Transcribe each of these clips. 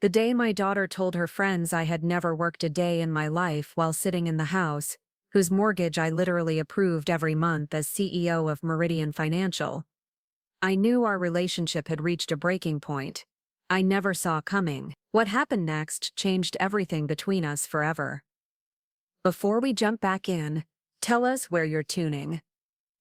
The day my daughter told her friends I had never worked a day in my life while sitting in the house, whose mortgage I literally approved every month as CEO of Meridian Financial, I knew our relationship had reached a breaking point I never saw coming. What happened next changed everything between us forever. Before we jump back in, tell us where you're tuning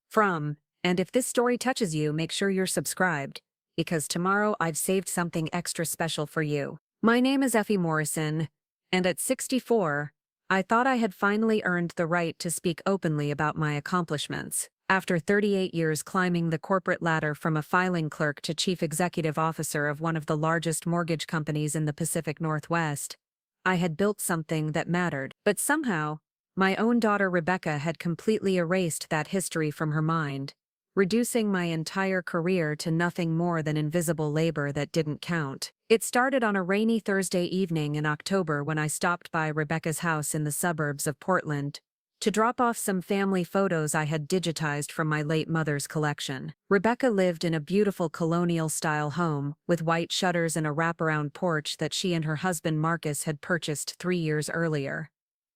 from, and if this story touches you, make sure you're subscribed, because tomorrow I've saved something extra special for you. My name is Effie Morrison, and at 64, I thought I had finally earned the right to speak openly about my accomplishments. After 38 years climbing the corporate ladder from a filing clerk to chief executive officer of one of the largest mortgage companies in the Pacific Northwest, I had built something that mattered. But somehow, my own daughter Rebecca had completely erased that history from her mind, reducing my entire career to nothing more than invisible labor that didn't count. It started on a rainy Thursday evening in October when I stopped by Rebecca's house in the suburbs of Portland to drop off some family photos I had digitized from my late mother's collection. Rebecca lived in a beautiful colonial-style home with white shutters and a wraparound porch that she and her husband Marcus had purchased 3 years earlier.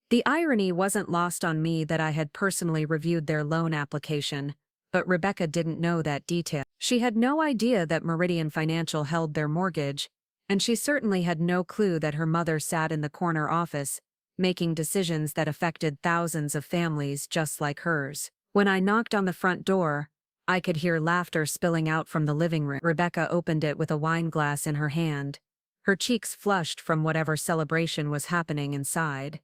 The irony wasn't lost on me that I had personally reviewed their loan application, but Rebecca didn't know that detail. She had no idea that Meridian Financial held their mortgage, and she certainly had no clue that her mother sat in the corner office, making decisions that affected thousands of families just like hers. When I knocked on the front door, I could hear laughter spilling out from the living room. Rebecca opened it with a wine glass in her hand, her cheeks flushed from whatever celebration was happening inside.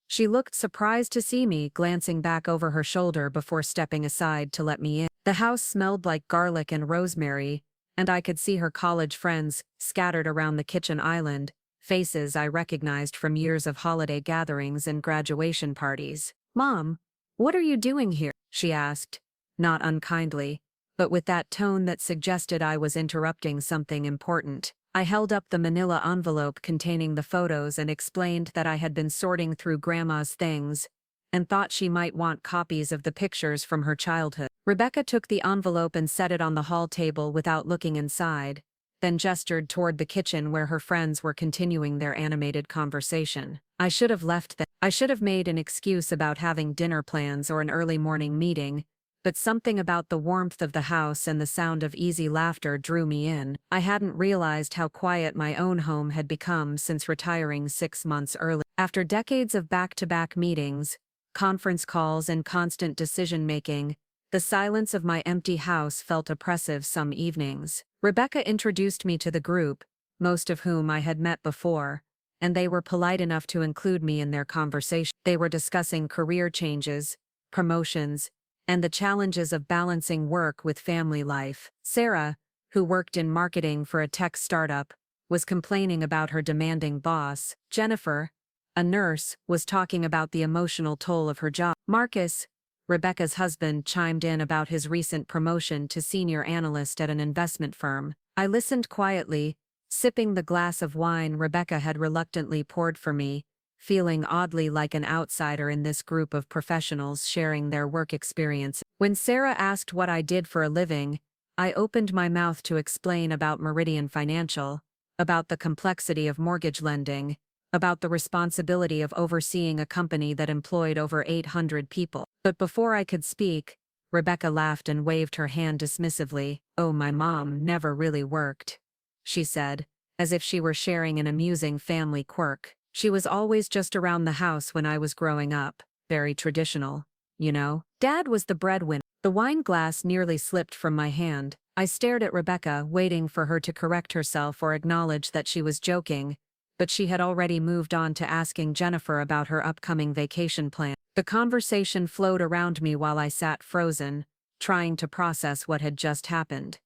She looked surprised to see me, glancing back over her shoulder before stepping aside to let me in. The house smelled like garlic and rosemary, and I could see her college friends scattered around the kitchen island, faces I recognized from years of holiday gatherings and graduation parties. "Mom, what are you doing here?" she asked, not unkindly, but with that tone that suggested I was interrupting something important. I held up the manila envelope containing the photos and explained that I had been sorting through Grandma's things and thought she might want copies of the pictures from her childhood. Rebecca took the envelope and set it on the hall table without looking inside, then gestured toward the kitchen where her friends were continuing their animated conversation. I should have left them. I should have made an excuse about having dinner plans or an early morning meeting, but something about the warmth of the house and the sound of easy laughter drew me in. I hadn't realized how quiet my own home had become since retiring 6 months early. After decades of back-to-back meetings, conference calls, and constant decision-making, the silence of my empty house felt oppressive some evenings. Rebecca introduced me to the group, most of whom I had met before, and they were polite enough to include me in their conversation. They were discussing career changes, promotions, and the challenges of balancing work with family life. Sarah, who worked in marketing for a tech startup, was complaining about her demanding boss. Jennifer, a nurse, was talking about the emotional toll of her job. Marcus, Rebecca's husband, chimed in about his recent promotion to senior analyst at an investment firm. I listened quietly, sipping the glass of wine Rebecca had reluctantly poured for me, feeling oddly like an outsider in this group of professionals sharing their work experience. When Sarah asked what I did for a living, I opened my mouth to explain about Meridian Financial, about the complexity of mortgage lending, about the responsibility of overseeing a company that employed over 800 people. But before I could speak, Rebecca laughed and waved her hand dismissively. "Oh, my mom never really worked," she said, as if she were sharing an amusing family quirk. "She was always just around the house when I was growing up, very traditional, you know. Dad was the breadwinner." The wine glass nearly slipped from my hand. I stared at Rebecca, waiting for her to correct herself or acknowledge that she was joking, but she had already moved on to asking Jennifer about her upcoming vacation plan. The conversation flowed around me while I sat frozen, trying to process what had just happened.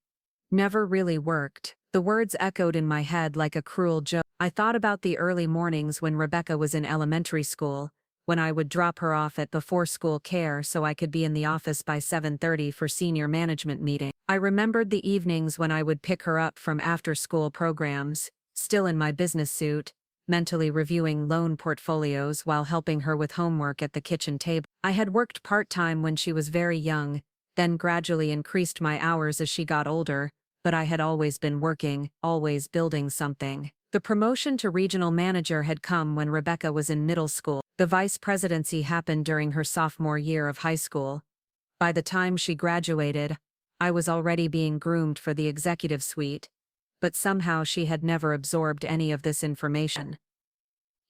Never really worked. The words echoed in my head like a cruel joke. I thought about the early mornings when Rebecca was in elementary school, when I would drop her off at before-school care so I could be in the office by 7:30 for senior management meeting. I remembered the evenings when I would pick her up from after-school programs, still in my business suit, mentally reviewing loan portfolios while helping her with homework at the kitchen table. I had worked part-time when she was very young, then gradually increased my hours as she got older, but I had always been working, always building something. The promotion to regional manager had come when Rebecca was in middle school. The vice presidency happened during her sophomore year of high school. By the time she graduated, I was already being groomed for the executive suite, but somehow she had never absorbed any of this information.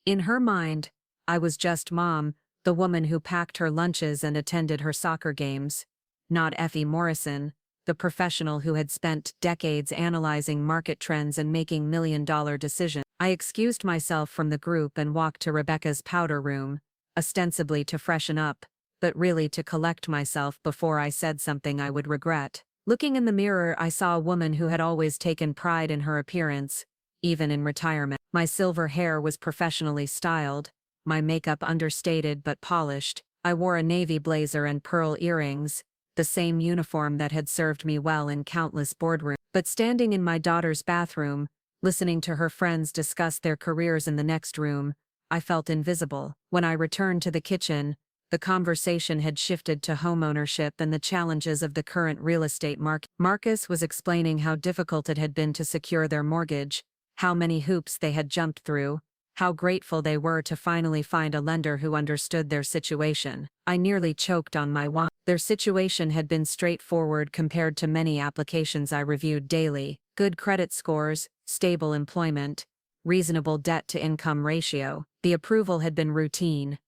In her mind, I was just Mom, the woman who packed her lunches and attended her soccer games, not Effie Morrison, the professional who had spent decades analyzing market trends and making million-dollar decisions. I excused myself from the group and walked to Rebecca's powder room, ostensibly to freshen up, but really to collect myself before I said something I would regret. Looking in the mirror, I saw a woman who had always taken pride in her appearance, even in retirement. My silver hair was professionally styled, my makeup understated but polished. I wore a navy blazer and pearl earrings, the same uniform that had served me well in countless boardrooms. But standing in my daughter's bathroom, listening to her friends discuss their careers in the next room, I felt invisible. When I returned to the kitchen, the conversation had shifted to homeownership and the challenges of the current real estate market. Marcus was explaining how difficult it had been to secure their mortgage, how many hoops they had jumped through, how grateful they were to finally find a lender who understood their situation. I nearly choked on my wine. Their situation had been straightforward compared to many applications I reviewed daily: good credit scores, stable employment, reasonable debt-to-income ratio. The approval had been routine.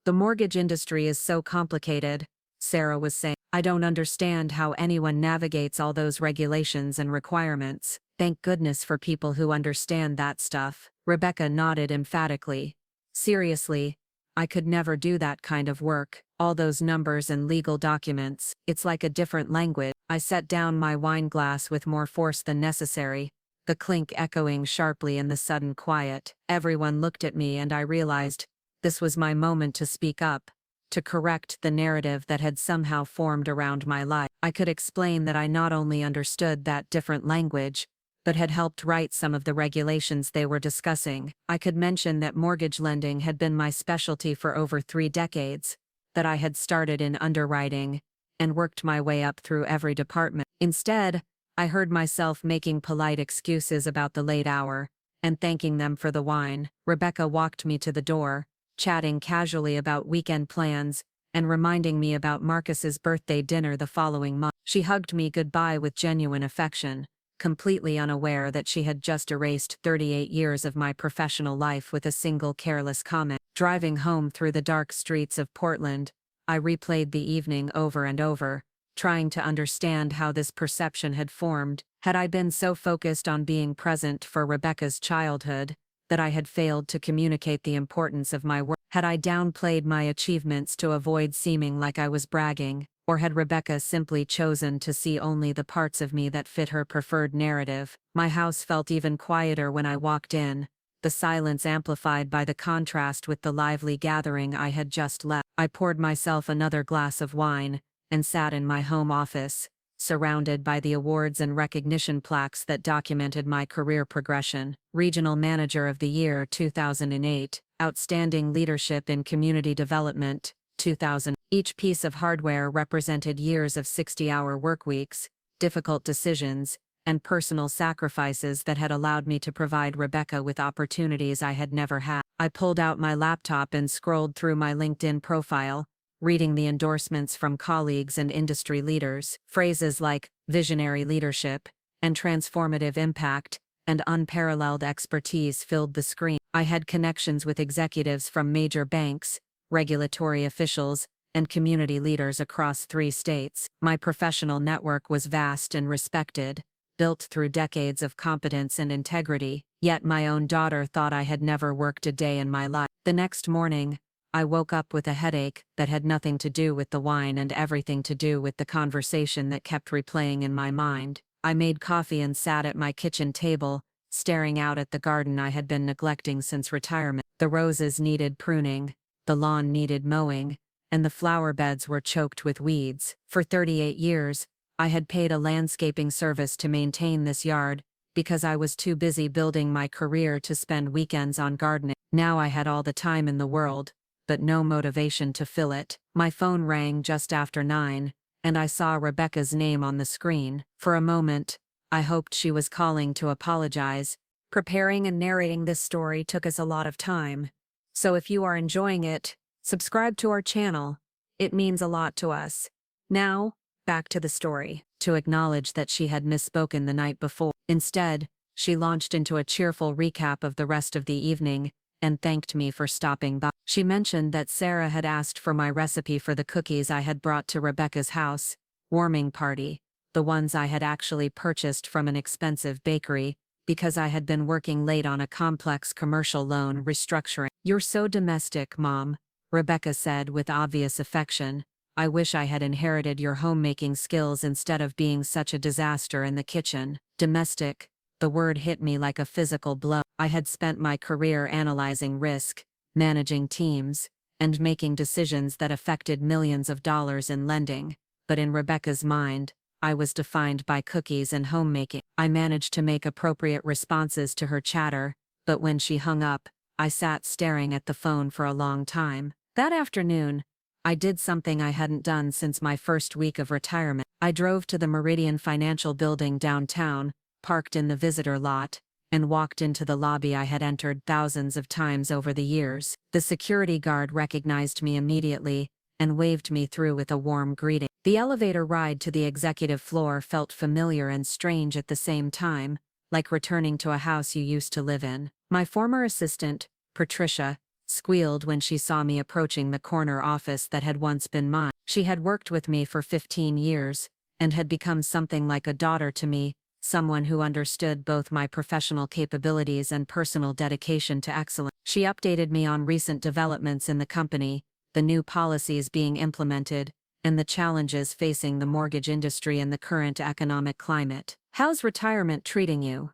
The mortgage industry is so complicated, Sarah was saying. I don't understand how anyone navigates all those regulations and requirements. Thank goodness for people who understand that stuff. Rebecca nodded emphatically. Seriously, I could never do that kind of work. All those numbers and legal documents, it's like a different language. I set down my wine glass with more force than necessary, the clink echoing sharply in the sudden quiet. Everyone looked at me and I realized this was my moment to speak up, to correct the narrative that had somehow formed around my life. I could explain that I not only understood that different language, but had helped write some of the regulations they were discussing. I could mention that mortgage lending had been my specialty for over 3 decades, that I had started in underwriting and worked my way up through every department. Instead, I heard myself making polite excuses about the late hour and thanking them for the wine. Rebecca walked me to the door, chatting casually about weekend plans and reminding me about Marcus's birthday dinner the following month. She hugged me goodbye with genuine affection, completely unaware that she had just erased 38 years of my professional life with a single careless comment. Driving home through the dark streets of Portland, I replayed the evening over and over, trying to understand how this perception had formed. Had I been so focused on being present for Rebecca's childhood that I had failed to communicate the importance of my work? Had I downplayed my achievements to avoid seeming like I was bragging? Or had Rebecca simply chosen to see only the parts of me that fit her preferred narrative? My house felt even quieter when I walked in, the silence amplified by the contrast with the lively gathering I had just left. I poured myself another glass of wine and sat in my home office, surrounded by the awards and recognition plaques that documented my career progression. Regional Manager of the Year 2008, Outstanding Leadership in Community Development 2000. Each piece of hardware represented years of 60-hour workweeks, difficult decisions, and personal sacrifices that had allowed me to provide Rebecca with opportunities I had never had. I pulled out my laptop and scrolled through my LinkedIn profile, reading the endorsements from colleagues and industry leaders. Phrases like visionary leadership and transformative impact and unparalleled expertise filled the screen. I had connections with executives from major banks, regulatory officials, and community leaders across 3 states. My professional network was vast and respected, built through decades of competence and integrity, yet my own daughter thought I had never worked a day in my life. The next morning, I woke up with a headache that had nothing to do with the wine and everything to do with the conversation that kept replaying in my mind. I made coffee and sat at my kitchen table, staring out at the garden I had been neglecting since retirement. The roses needed pruning, the lawn needed mowing, and the flower beds were choked with weeds. For 38 years, I had paid a landscaping service to maintain this yard, because I was too busy building my career to spend weekends on gardening. Now I had all the time in the world, but no motivation to fill it. My phone rang just after 9, and I saw Rebecca's name on the screen. For a moment, I hoped she was calling to apologize, Preparing and narrating this story took us a lot of time. So if you are enjoying it, subscribe to our channel. It means a lot to us. Now, back to the story. To acknowledge that she had misspoken the night before. Instead, she launched into a cheerful recap of the rest of the evening and thanked me for stopping by. She mentioned that Sarah had asked for my recipe for the cookies I had brought to Rebecca's house warming party, the ones I had actually purchased from an expensive bakery, because I had been working late on a complex commercial loan restructuring. "You're so domestic, Mom," Rebecca said with obvious affection. "I wish I had inherited your homemaking skills instead of being such a disaster in the kitchen." Domestic, the word hit me like a physical blow. I had spent my career analyzing risk, managing teams, and making decisions that affected millions of dollars in lending, but in Rebecca's mind, I was defined by cookies and homemaking. I managed to make appropriate responses to her chatter, but when she hung up, I sat staring at the phone for a long time. That afternoon, I did something I hadn't done since my first week of retirement. I drove to the Meridian Financial Building downtown, parked in the visitor lot, and walked into the lobby I had entered thousands of times over the years. The security guard recognized me immediately and waved me through with a warm greeting. The elevator ride to the executive floor felt familiar and strange at the same time, like returning to a house you used to live in. My former assistant, Patricia, squealed when she saw me approaching the corner office that had once been mine. She had worked with me for 15 years, and had become something like a daughter to me, someone who understood both my professional capabilities and personal dedication to excellence. She updated me on recent developments in the company, the new policies being implemented, and the challenges facing the mortgage industry in the current economic climate. "How's retirement treating you?"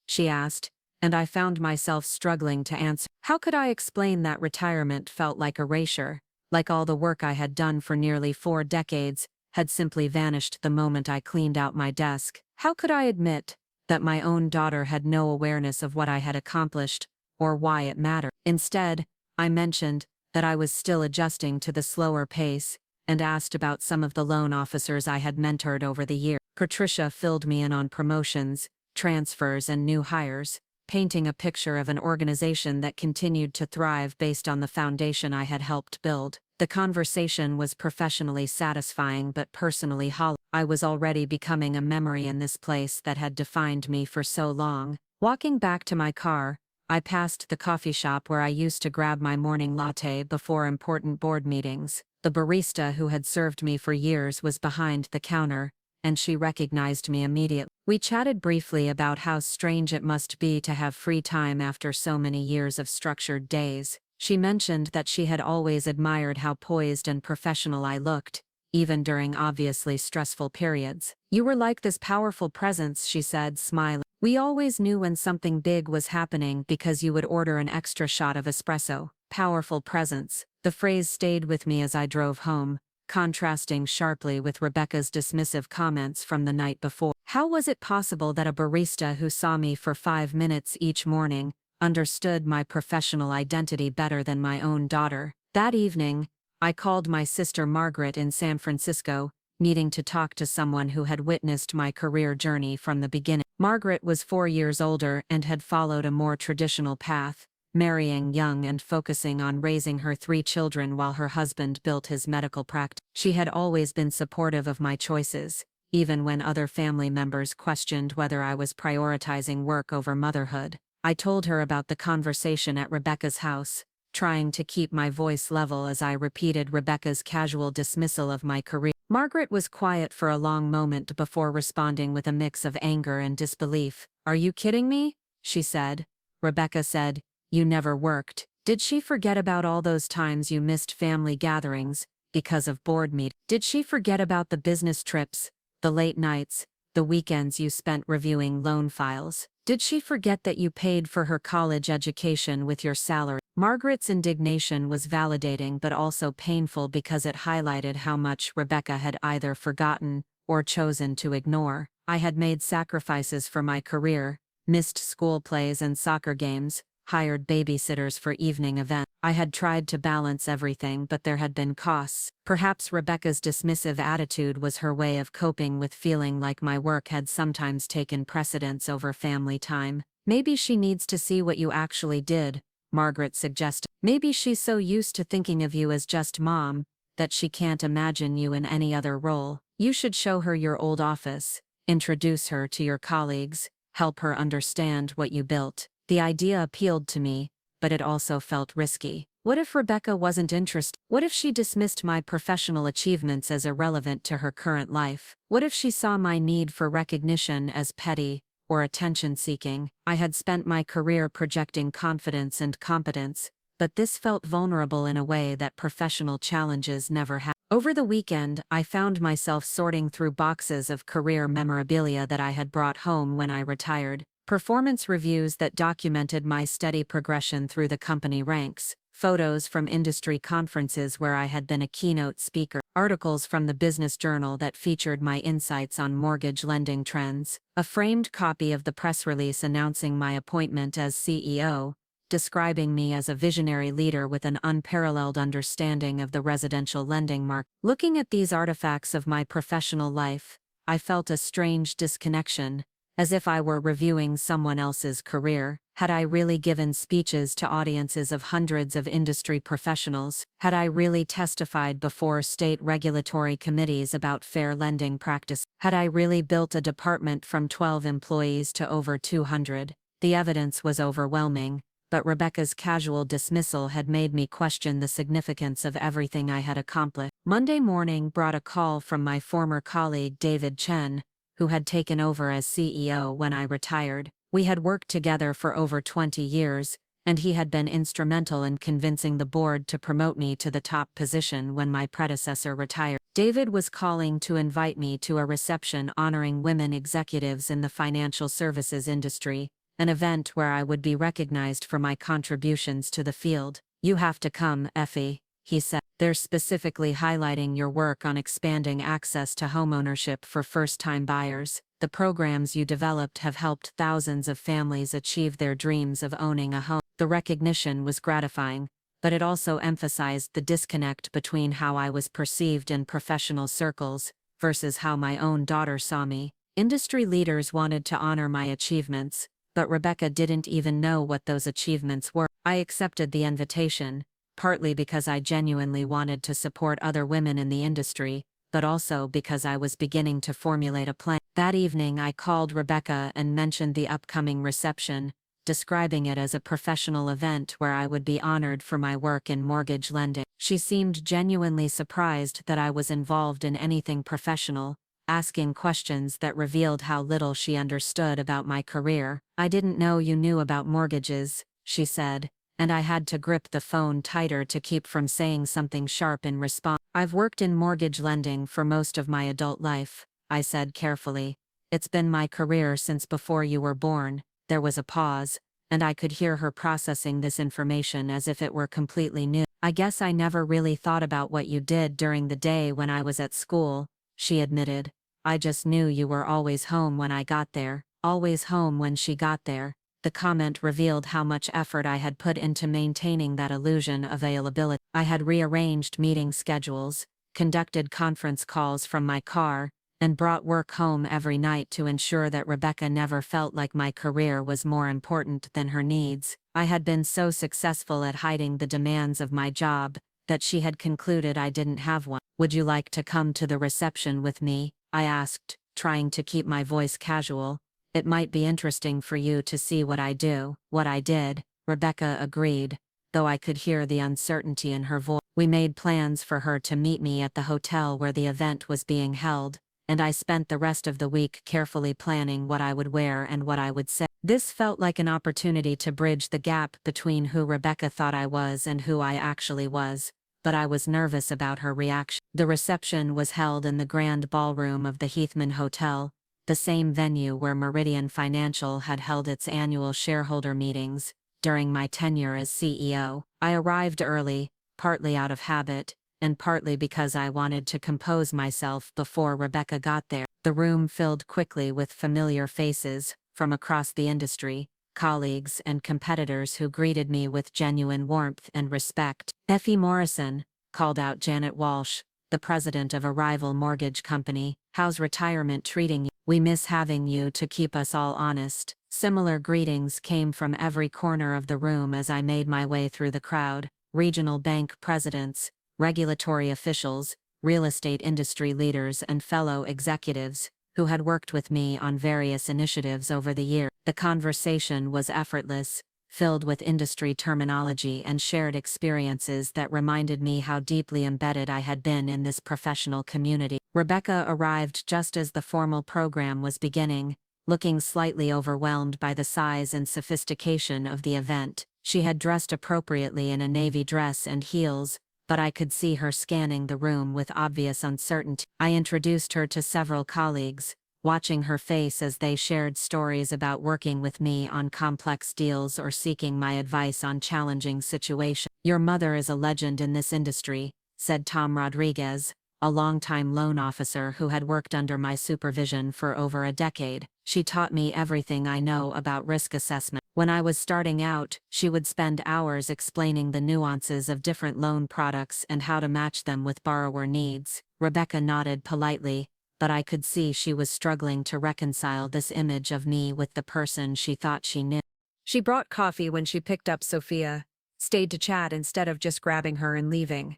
she asked, and I found myself struggling to answer. How could I explain that retirement felt like erasure, like all the work I had done for nearly 4 decades had simply vanished the moment I cleaned out my desk? How could I admit that my own daughter had no awareness of what I had accomplished, or why it mattered? Instead, I mentioned that I was still adjusting to the slower pace, and asked about some of the loan officers I had mentored over the year. Patricia filled me in on promotions, transfers, and new hires, painting a picture of an organization that continued to thrive based on the foundation I had helped build. The conversation was professionally satisfying but personally hollow. I was already becoming a memory in this place that had defined me for so long. Walking back to my car, I passed the coffee shop where I used to grab my morning latte before important board meetings. The barista who had served me for years was behind the counter, and she recognized me immediately. We chatted briefly about how strange it must be to have free time after so many years of structured days. She mentioned that she had always admired how poised and professional I looked, even during obviously stressful periods. "You were like this powerful presence," she said, smiling. "We always knew when something big was happening because you would order an extra shot of espresso." Powerful presence. The phrase stayed with me as I drove home, contrasting sharply with Rebecca's dismissive comments from the night before. How was it possible that a barista who saw me for 5 minutes each morning understood my professional identity better than my own daughter? That evening, I called my sister Margaret in San Francisco, needing to talk to someone who had witnessed my career journey from the beginning. Margaret was 4 years older and had followed a more traditional path, marrying young and focusing on raising her 3 children while her husband built his medical practice. She had always been supportive of my choices, even when other family members questioned whether I was prioritizing work over motherhood. I told her about the conversation at Rebecca's house, trying to keep my voice level as I repeated Rebecca's casual dismissal of my career. Margaret was quiet for a long moment before responding with a mix of anger and disbelief. "Are you kidding me?" she said. Rebecca said, "You never worked." Did she forget about all those times you missed family gatherings because of board meetings? Did she forget about the business trips, the late nights, the weekends you spent reviewing loan files? Did she forget that you paid for her college education with your salary? Margaret's indignation was validating but also painful because it highlighted how much Rebecca had either forgotten or chosen to ignore. I had made sacrifices for my career, missed school plays and soccer games, hired babysitters for evening events. I had tried to balance everything, but there had been costs. Perhaps Rebecca's dismissive attitude was her way of coping with feeling like my work had sometimes taken precedence over family time. Maybe she needs to see what you actually did, Margaret suggested. Maybe she's so used to thinking of you as just mom that she can't imagine you in any other role. You should show her your old office, introduce her to your colleagues, help her understand what you built. The idea appealed to me, but it also felt risky. What if Rebecca wasn't interested? What if she dismissed my professional achievements as irrelevant to her current life? What if she saw my need for recognition as petty or attention-seeking? I had spent my career projecting confidence and competence, but this felt vulnerable in a way that professional challenges never had. Over the weekend, I found myself sorting through boxes of career memorabilia that I had brought home when I retired. Performance reviews that documented my steady progression through the company ranks, photos from industry conferences where I had been a keynote speaker, articles from the Business Journal that featured my insights on mortgage lending trends, a framed copy of the press release announcing my appointment as CEO, describing me as a visionary leader with an unparalleled understanding of the residential lending market. Looking at these artifacts of my professional life, I felt a strange disconnection, as if I were reviewing someone else's career. Had I really given speeches to audiences of hundreds of industry professionals? Had I really testified before state regulatory committees about fair lending practice? Had I really built a department from 12 employees to over 200? The evidence was overwhelming, but Rebecca's casual dismissal had made me question the significance of everything I had accomplished. Monday morning brought a call from my former colleague David Chen, who had taken over as CEO when I retired. We had worked together for over 20 years, and he had been instrumental in convincing the board to promote me to the top position when my predecessor retired. David was calling to invite me to a reception honoring women executives in the financial services industry, an event where I would be recognized for my contributions to the field. "You have to come, Effie," he said. "They're specifically highlighting your work on expanding access to homeownership for first-time buyers. The programs you developed have helped thousands of families achieve their dreams of owning a home." The recognition was gratifying, but it also emphasized the disconnect between how I was perceived in professional circles versus how my own daughter saw me. Industry leaders wanted to honor my achievements, but Rebecca didn't even know what those achievements were. I accepted the invitation, partly because I genuinely wanted to support other women in the industry, but also because I was beginning to formulate a plan. That evening I called Rebecca and mentioned the upcoming reception, describing it as a professional event where I would be honored for my work in mortgage lending. She seemed genuinely surprised that I was involved in anything professional, asking questions that revealed how little she understood about my career. "I didn't know you knew about mortgages," she said, and I had to grip the phone tighter to keep from saying something sharp in response. "I've worked in mortgage lending for most of my adult life," I said carefully. "It's been my career since before you were born." There was a pause, and I could hear her processing this information as if it were completely new. "I guess I never really thought about what you did during the day when I was at school," she admitted. "I just knew you were always home when I got there." Always home when she got there. The comment revealed how much effort I had put into maintaining that illusion of availability. I had rearranged meeting schedules, conducted conference calls from my car, and brought work home every night to ensure that Rebecca never felt like my career was more important than her needs. I had been so successful at hiding the demands of my job that she had concluded I didn't have one. "Would you like to come to the reception with me?" I asked, trying to keep my voice casual. "It might be interesting for you to see what I do." "What I did," Rebecca agreed, though I could hear the uncertainty in her voice. We made plans for her to meet me at the hotel where the event was being held, and I spent the rest of the week carefully planning what I would wear and what I would say. This felt like an opportunity to bridge the gap between who Rebecca thought I was and who I actually was, but I was nervous about her reaction. The reception was held in the grand ballroom of the Heathman Hotel, the same venue where Meridian Financial had held its annual shareholder meetings during my tenure as CEO. I arrived early, partly out of habit, and partly because I wanted to compose myself before Rebecca got there. The room filled quickly with familiar faces from across the industry, colleagues and competitors who greeted me with genuine warmth and respect. "Effie Morrison," called out Janet Walsh, the president of a rival mortgage company. "How's retirement treating you?" "We miss having you to keep us all honest," Similar greetings came from every corner of the room as I made my way through the crowd: regional bank presidents, regulatory officials, real estate industry leaders, and fellow executives who had worked with me on various initiatives over the year. The conversation was effortless, filled with industry terminology and shared experiences that reminded me how deeply embedded I had been in this professional community. Rebecca arrived just as the formal program was beginning, looking slightly overwhelmed by the size and sophistication of the event. She had dressed appropriately in a navy dress and heels, but I could see her scanning the room with obvious uncertainty. I introduced her to several colleagues, watching her face as they shared stories about working with me on complex deals or seeking my advice on challenging situations. "Your mother is a legend in this industry," said Tom Rodriguez, a longtime loan officer who had worked under my supervision for over a decade. "She taught me everything I know about risk assessment. When I was starting out, she would spend hours explaining the nuances of different loan products and how to match them with borrower needs." Rebecca nodded politely, but I could see she was struggling to reconcile this image of me with the person she thought she knew. She brought coffee when she picked up Sophia, stayed to chat instead of just grabbing her and leaving.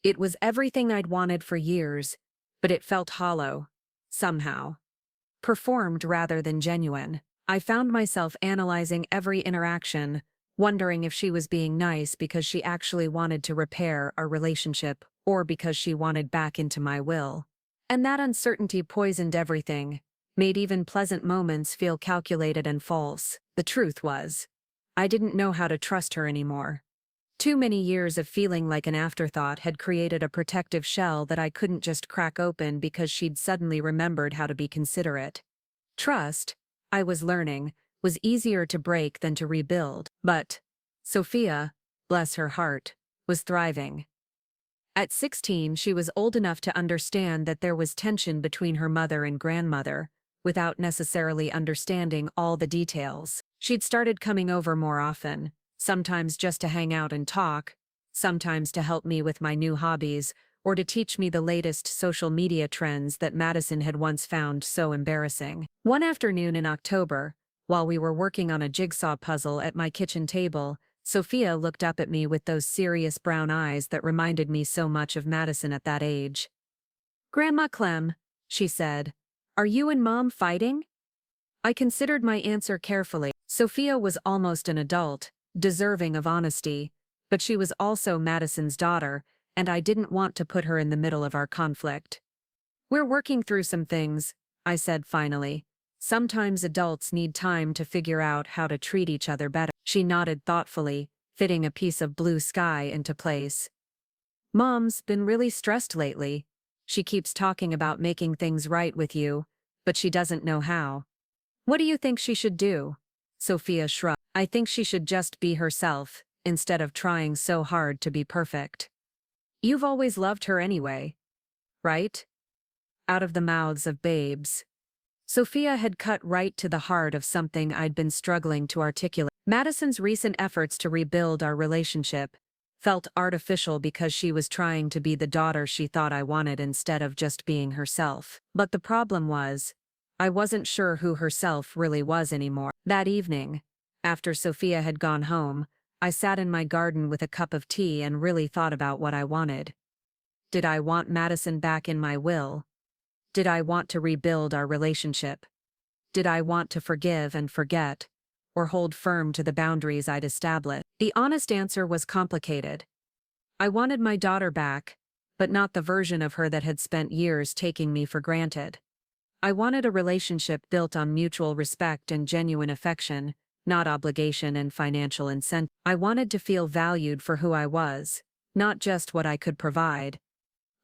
It was everything I'd wanted for years, but it felt hollow, somehow. Performed rather than genuine. I found myself analyzing every interaction, wondering if she was being nice because she actually wanted to repair our relationship or because she wanted back into my will. And that uncertainty poisoned everything, made even pleasant moments feel calculated and false. The truth was, I didn't know how to trust her anymore. Too many years of feeling like an afterthought had created a protective shell that I couldn't just crack open because she'd suddenly remembered how to be considerate. Trust, I was learning, was easier to break than to rebuild. But Sophia, bless her heart, was thriving. At 16, she was old enough to understand that there was tension between her mother and grandmother, without necessarily understanding all the details. She'd started coming over more often, sometimes just to hang out and talk, sometimes to help me with my new hobbies, or to teach me the latest social media trends that Madison had once found so embarrassing. One afternoon in October, while we were working on a jigsaw puzzle at my kitchen table, Sophia looked up at me with those serious brown eyes that reminded me so much of Madison at that age. "Grandma Clem," she said, "are you and Mom fighting?" I considered my answer carefully. Sophia was almost an adult, deserving of honesty, but she was also Madison's daughter, and I didn't want to put her in the middle of our conflict. "We're working through some things," I said finally. "Sometimes adults need time to figure out how to treat each other better." She nodded thoughtfully, fitting a piece of blue sky into place. "Mom's been really stressed lately. She keeps talking about making things right with you, but she doesn't know how." "What do you think she should do?" Sophia shrugged. "I think she should just be herself, instead of trying so hard to be perfect. You've always loved her anyway, right?" Out of the mouths of babes. Sophia had cut right to the heart of something I'd been struggling to articulate. Madison's recent efforts to rebuild our relationship felt artificial because she was trying to be the daughter she thought I wanted instead of just being herself. But the problem was, I wasn't sure who herself really was anymore. That evening, after Sophia had gone home, I sat in my garden with a cup of tea and really thought about what I wanted. Did I want Madison back in my will? Did I want to rebuild our relationship? Did I want to forgive and forget, or hold firm to the boundaries I'd established? The honest answer was complicated. I wanted my daughter back, but not the version of her that had spent years taking me for granted. I wanted a relationship built on mutual respect and genuine affection, not obligation and financial incentive. I wanted to feel valued for who I was, not just what I could provide.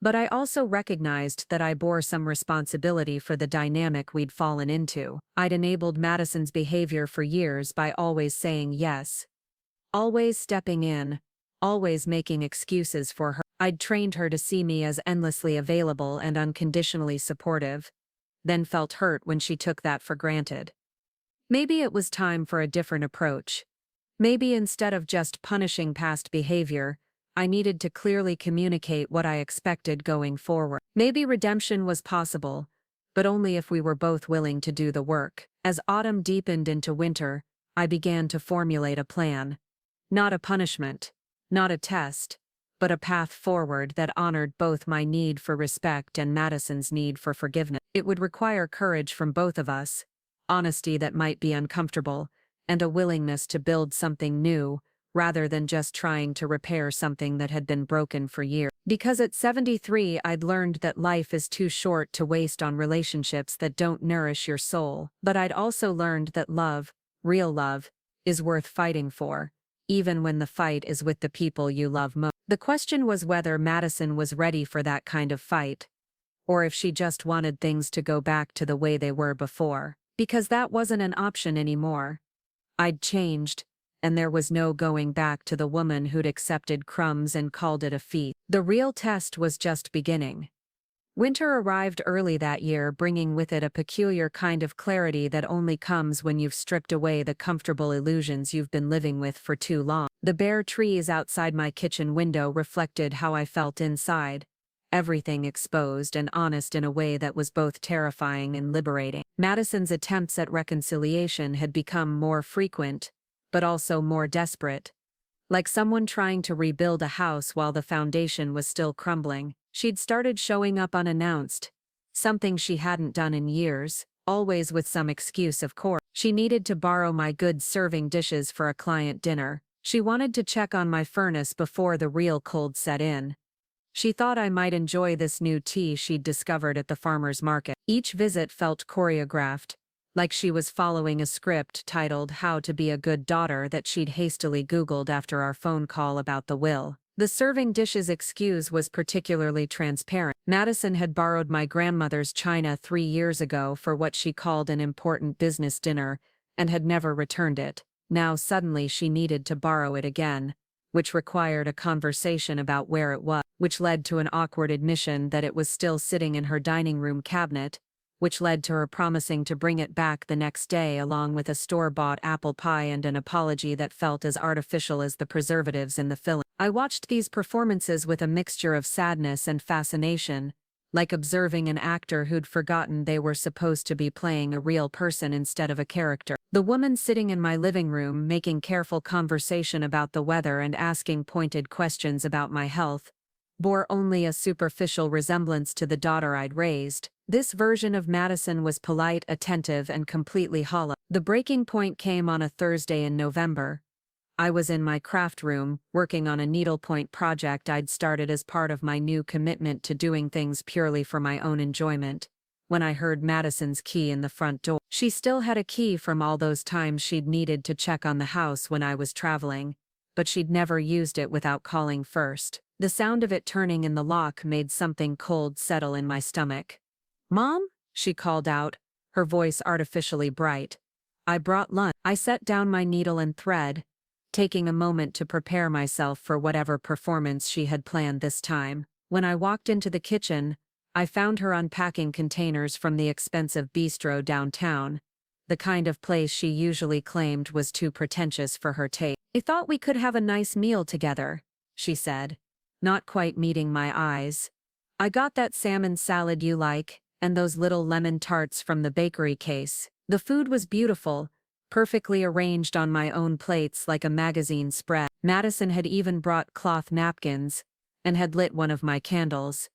But I also recognized that I bore some responsibility for the dynamic we'd fallen into. I'd enabled Madison's behavior for years by always saying yes. Always stepping in, always making excuses for her. I'd trained her to see me as endlessly available and unconditionally supportive, then felt hurt when she took that for granted. Maybe it was time for a different approach. Maybe instead of just punishing past behavior, I needed to clearly communicate what I expected going forward. Maybe redemption was possible, but only if we were both willing to do the work. As autumn deepened into winter, I began to formulate a plan. Not a punishment, not a test, but a path forward that honored both my need for respect and Madison's need for forgiveness. It would require courage from both of us, honesty that might be uncomfortable, and a willingness to build something new, rather than just trying to repair something that had been broken for years. Because at 73 I'd learned that life is too short to waste on relationships that don't nourish your soul. But I'd also learned that love, real love, is worth fighting for, even when the fight is with the people you love most. The question was whether Madison was ready for that kind of fight, or if she just wanted things to go back to the way they were before. Because that wasn't an option anymore. I'd changed, and there was no going back to the woman who'd accepted crumbs and called it a feat. The real test was just beginning. Winter arrived early that year, bringing with it a peculiar kind of clarity that only comes when you've stripped away the comfortable illusions you've been living with for too long. The bare trees outside my kitchen window reflected how I felt inside, everything exposed and honest in a way that was both terrifying and liberating. Madison's attempts at reconciliation had become more frequent, but also more desperate. Like someone trying to rebuild a house while the foundation was still crumbling. She'd started showing up unannounced, something she hadn't done in years, always with some excuse of course. She needed to borrow my good serving dishes for a client dinner. She wanted to check on my furnace before the real cold set in. She thought I might enjoy this new tea she'd discovered at the farmer's market. Each visit felt choreographed, like she was following a script titled How to Be a Good Daughter that she'd hastily Googled after our phone call about the will. The serving dishes excuse was particularly transparent. Madison had borrowed my grandmother's china 3 years ago for what she called an important business dinner, and had never returned it. Now suddenly she needed to borrow it again, which required a conversation about where it was, which led to an awkward admission that it was still sitting in her dining room cabinet, which led to her promising to bring it back the next day along with a store-bought apple pie and an apology that felt as artificial as the preservatives in the filling. I watched these performances with a mixture of sadness and fascination, like observing an actor who'd forgotten they were supposed to be playing a real person instead of a character. The woman sitting in my living room making careful conversation about the weather and asking pointed questions about my health bore only a superficial resemblance to the daughter I'd raised. This version of Madison was polite, attentive, and completely hollow. The breaking point came on a Thursday in November. I was in my craft room, working on a needlepoint project I'd started as part of my new commitment to doing things purely for my own enjoyment, when I heard Madison's key in the front door. She still had a key from all those times she'd needed to check on the house when I was traveling, but she'd never used it without calling first. The sound of it turning in the lock made something cold settle in my stomach. "Mom?" she called out, her voice artificially bright. "I brought lunch." I set down my needle and thread, taking a moment to prepare myself for whatever performance she had planned this time. When I walked into the kitchen, I found her unpacking containers from the expensive bistro downtown, the kind of place she usually claimed was too pretentious for her taste. "I thought we could have a nice meal together," she said, not quite meeting my eyes. "I got that salmon salad you like, and those little lemon tarts from the bakery case." The food was beautiful, perfectly arranged on my own plates like a magazine spread. Madison had even brought cloth napkins, and had lit one of my candles.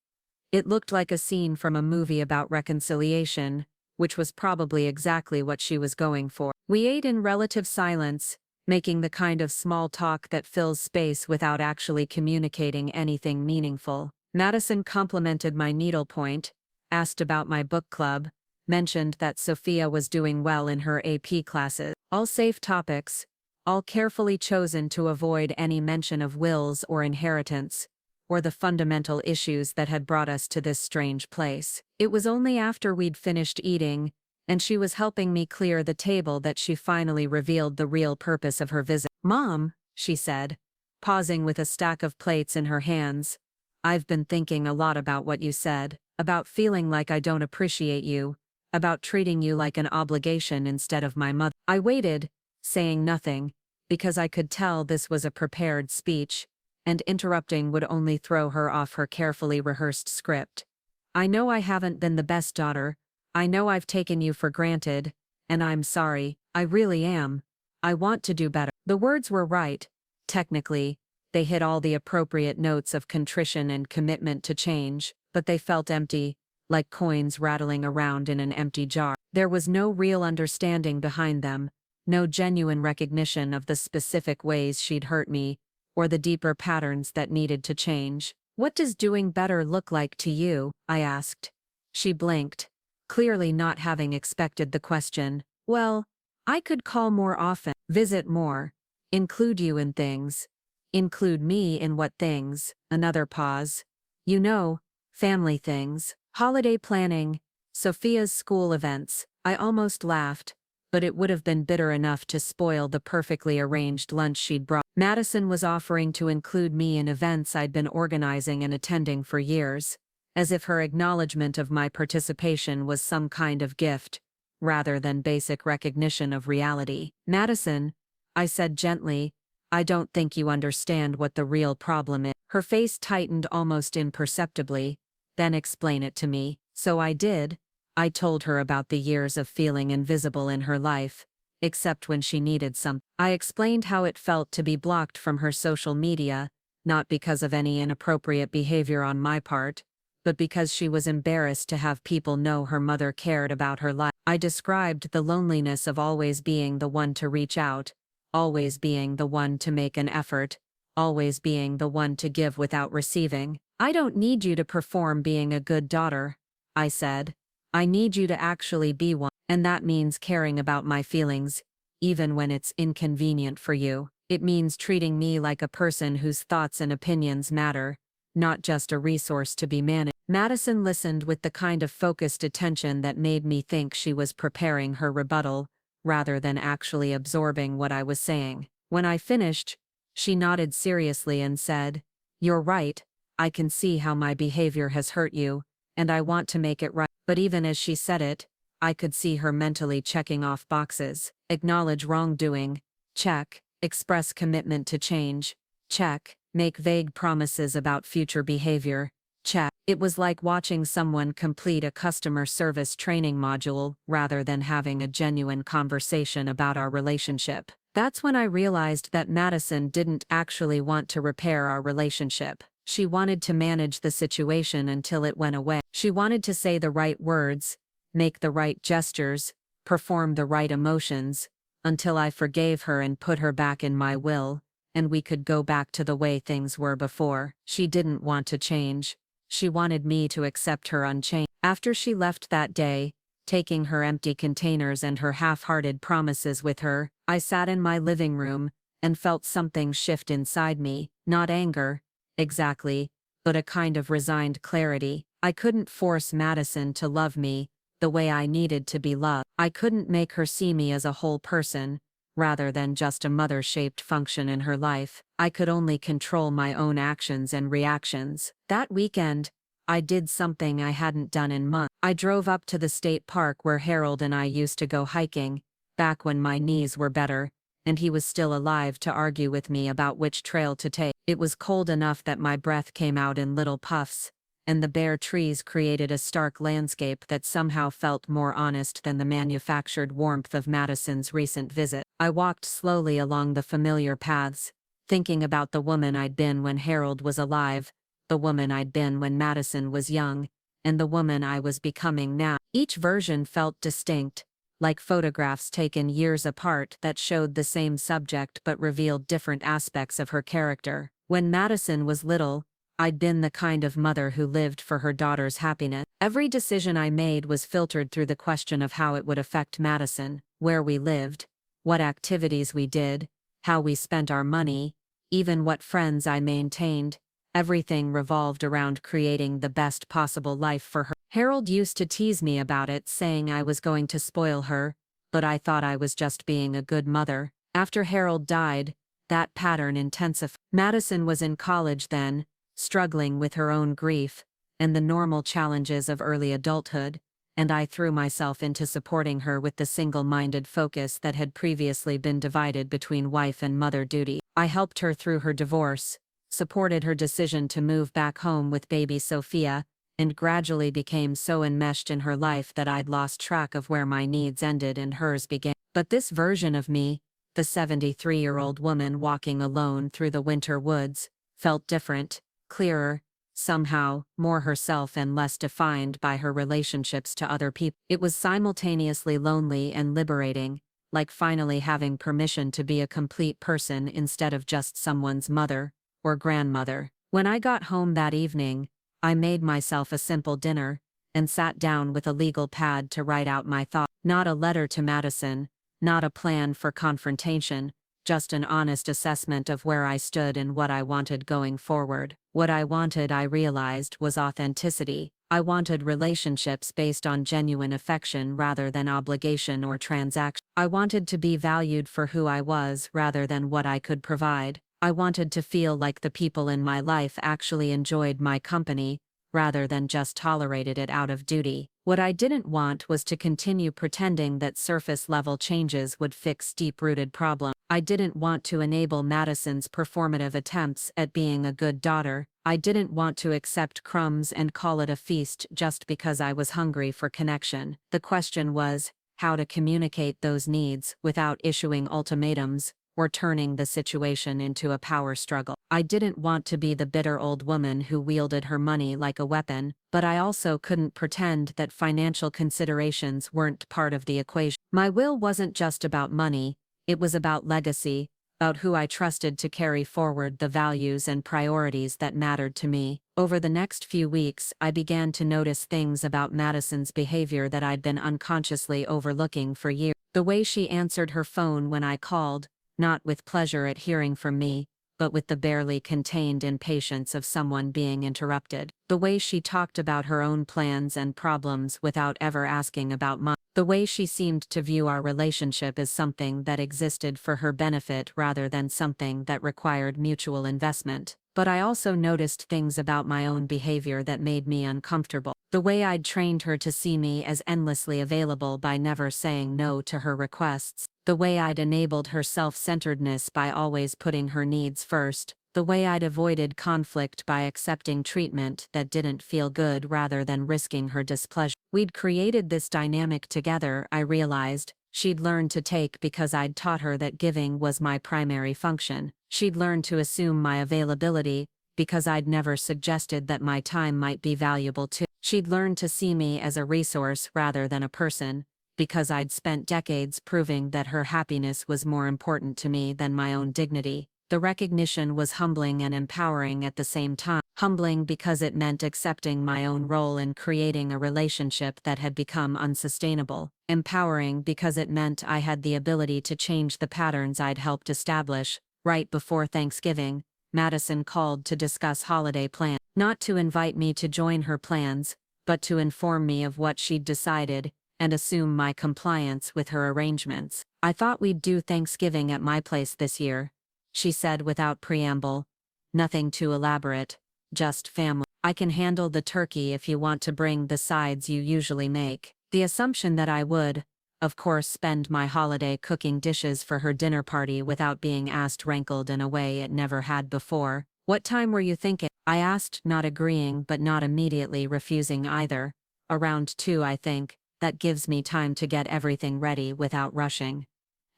It looked like a scene from a movie about reconciliation, which was probably exactly what she was going for. We ate in relative silence, making the kind of small talk that fills space without actually communicating anything meaningful. Madison complimented my needlepoint, asked about my book club, mentioned that Sophia was doing well in her AP classes. All safe topics, all carefully chosen to avoid any mention of wills or inheritance, or the fundamental issues that had brought us to this strange place. It was only after we'd finished eating, and she was helping me clear the table, that she finally revealed the real purpose of her visit. "Mom," she said, pausing with a stack of plates in her hands, "I've been thinking a lot about what you said, about feeling like I don't appreciate you, about treating you like an obligation instead of my mother." I waited, saying nothing, because I could tell this was a prepared speech, and interrupting would only throw her off her carefully rehearsed script. "I know I haven't been the best daughter," I know I've taken you for granted, and I'm sorry, I really am. I want to do better. The words were right. Technically, they hit all the appropriate notes of contrition and commitment to change, but they felt empty, like coins rattling around in an empty jar. There was no real understanding behind them, no genuine recognition of the specific ways she'd hurt me, or the deeper patterns that needed to change. What does doing better look like to you? I asked. She blinked, clearly not having expected the question. Well, I could call more often, visit more, include you in things. Include me in what things? Another pause. You know, family things, holiday planning, Sophia's school events. I almost laughed, but it would have been bitter enough to spoil the perfectly arranged lunch she'd brought. Madison was offering to include me in events I'd been organizing and attending for years, as if her acknowledgement of my participation was some kind of gift, rather than basic recognition of reality. Madison, I said gently, I don't think you understand what the real problem is. Her face tightened almost imperceptibly. Then explain it to me. So I did. I told her about the years of feeling invisible in her life, except when she needed something. I explained how it felt to be blocked from her social media, not because of any inappropriate behavior on my part, but because she was embarrassed to have people know her mother cared about her life. I described the loneliness of always being the one to reach out, always being the one to make an effort, always being the one to give without receiving. I don't need you to perform being a good daughter, I said. I need you to actually be one, and that means caring about my feelings, even when it's inconvenient for you. It means treating me like a person whose thoughts and opinions matter, not just a resource to be managed. Madison listened with the kind of focused attention that made me think she was preparing her rebuttal, rather than actually absorbing what I was saying. When I finished, she nodded seriously and said, "You're right, I can see how my behavior has hurt you, and I want to make it right." But even as she said it, I could see her mentally checking off boxes. Acknowledge wrongdoing, check. Express commitment to change, check. Make vague promises about future behavior, check. It was like watching someone complete a customer service training module rather than having a genuine conversation about our relationship. That's when I realized that Madison didn't actually want to repair our relationship. She wanted to manage the situation until it went away. She wanted to say the right words, make the right gestures, perform the right emotions, until I forgave her and put her back in my will, and we could go back to the way things were before. She didn't want to change. She wanted me to accept her unchanged. After she left that day, taking her empty containers and her half-hearted promises with her, I sat in my living room and felt something shift inside me, not anger, exactly, but a kind of resigned clarity. I couldn't force Madison to love me the way I needed to be loved. I couldn't make her see me as a whole person, rather than just a mother-shaped function in her life. I could only control my own actions and reactions. That weekend, I did something I hadn't done in months. I drove up to the state park where Harold and I used to go hiking, back when my knees were better, and he was still alive to argue with me about which trail to take. It was cold enough that my breath came out in little puffs, and the bare trees created a stark landscape that somehow felt more honest than the manufactured warmth of Madison's recent visit. I walked slowly along the familiar paths, thinking about the woman I'd been when Harold was alive, the woman I'd been when Madison was young, and the woman I was becoming now. Each version felt distinct, like photographs taken years apart that showed the same subject but revealed different aspects of her character. When Madison was little, I'd been the kind of mother who lived for her daughter's happiness. Every decision I made was filtered through the question of how it would affect Madison, where we lived, what activities we did, how we spent our money, even what friends I maintained. Everything revolved around creating the best possible life for her. Harold used to tease me about it, saying I was going to spoil her, but I thought I was just being a good mother. After Harold died, that pattern intensified. Madison was in college then, struggling with her own grief and the normal challenges of early adulthood, and I threw myself into supporting her with the single-minded focus that had previously been divided between wife and mother duty. I helped her through her divorce, supported her decision to move back home with baby Sophia, and gradually became so enmeshed in her life that I'd lost track of where my needs ended and hers began. But this version of me, the 73-year-old woman walking alone through the winter woods, felt different, clearer, somehow, more herself and less defined by her relationships to other people. It was simultaneously lonely and liberating, like finally having permission to be a complete person instead of just someone's mother or grandmother. When I got home that evening, I made myself a simple dinner and sat down with a legal pad to write out my thoughts. Not a letter to Madison, not a plan for confrontation, just an honest assessment of where I stood and what I wanted going forward. What I wanted, I realized, was authenticity. I wanted relationships based on genuine affection rather than obligation or transaction. I wanted to be valued for who I was rather than what I could provide. I wanted to feel like the people in my life actually enjoyed my company, rather than just tolerated it out of duty. What I didn't want was to continue pretending that surface-level changes would fix deep-rooted problems. I didn't want to enable Madison's performative attempts at being a good daughter. I didn't want to accept crumbs and call it a feast just because I was hungry for connection. The question was, how to communicate those needs without issuing ultimatums or turning the situation into a power struggle. I didn't want to be the bitter old woman who wielded her money like a weapon, but I also couldn't pretend that financial considerations weren't part of the equation. My will wasn't just about money, it was about legacy, about who I trusted to carry forward the values and priorities that mattered to me. Over the next few weeks, I began to notice things about Madison's behavior that I'd been unconsciously overlooking for years. The way she answered her phone when I called, not with pleasure at hearing from me, but with the barely contained impatience of someone being interrupted. The way she talked about her own plans and problems without ever asking about mine. The way she seemed to view our relationship as something that existed for her benefit rather than something that required mutual investment. But I also noticed things about my own behavior that made me uncomfortable. The way I'd trained her to see me as endlessly available by never saying no to her requests. The way I'd enabled her self-centeredness by always putting her needs first. The way I'd avoided conflict by accepting treatment that didn't feel good rather than risking her displeasure. We'd created this dynamic together, I realized. She'd learned to take because I'd taught her that giving was my primary function. She'd learned to assume my availability because I'd never suggested that my time might be valuable too. She'd learned to see me as a resource rather than a person, because I'd spent decades proving that her happiness was more important to me than my own dignity. The recognition was humbling and empowering at the same time. Humbling because it meant accepting my own role in creating a relationship that had become unsustainable. Empowering because it meant I had the ability to change the patterns I'd helped establish. Right before Thanksgiving, Madison called to discuss holiday plans. Not to invite me to join her plans, but to inform me of what she'd decided and assume my compliance with her arrangements. I thought we'd do Thanksgiving at my place this year, she said without preamble. Nothing too elaborate, just family. I can handle the turkey if you want to bring the sides you usually make. The assumption that I would, of course, spend my holiday cooking dishes for her dinner party without being asked rankled in a way it never had before. What time were you thinking? I asked, not agreeing but not immediately refusing either. Around 2, I think. That gives me time to get everything ready without rushing.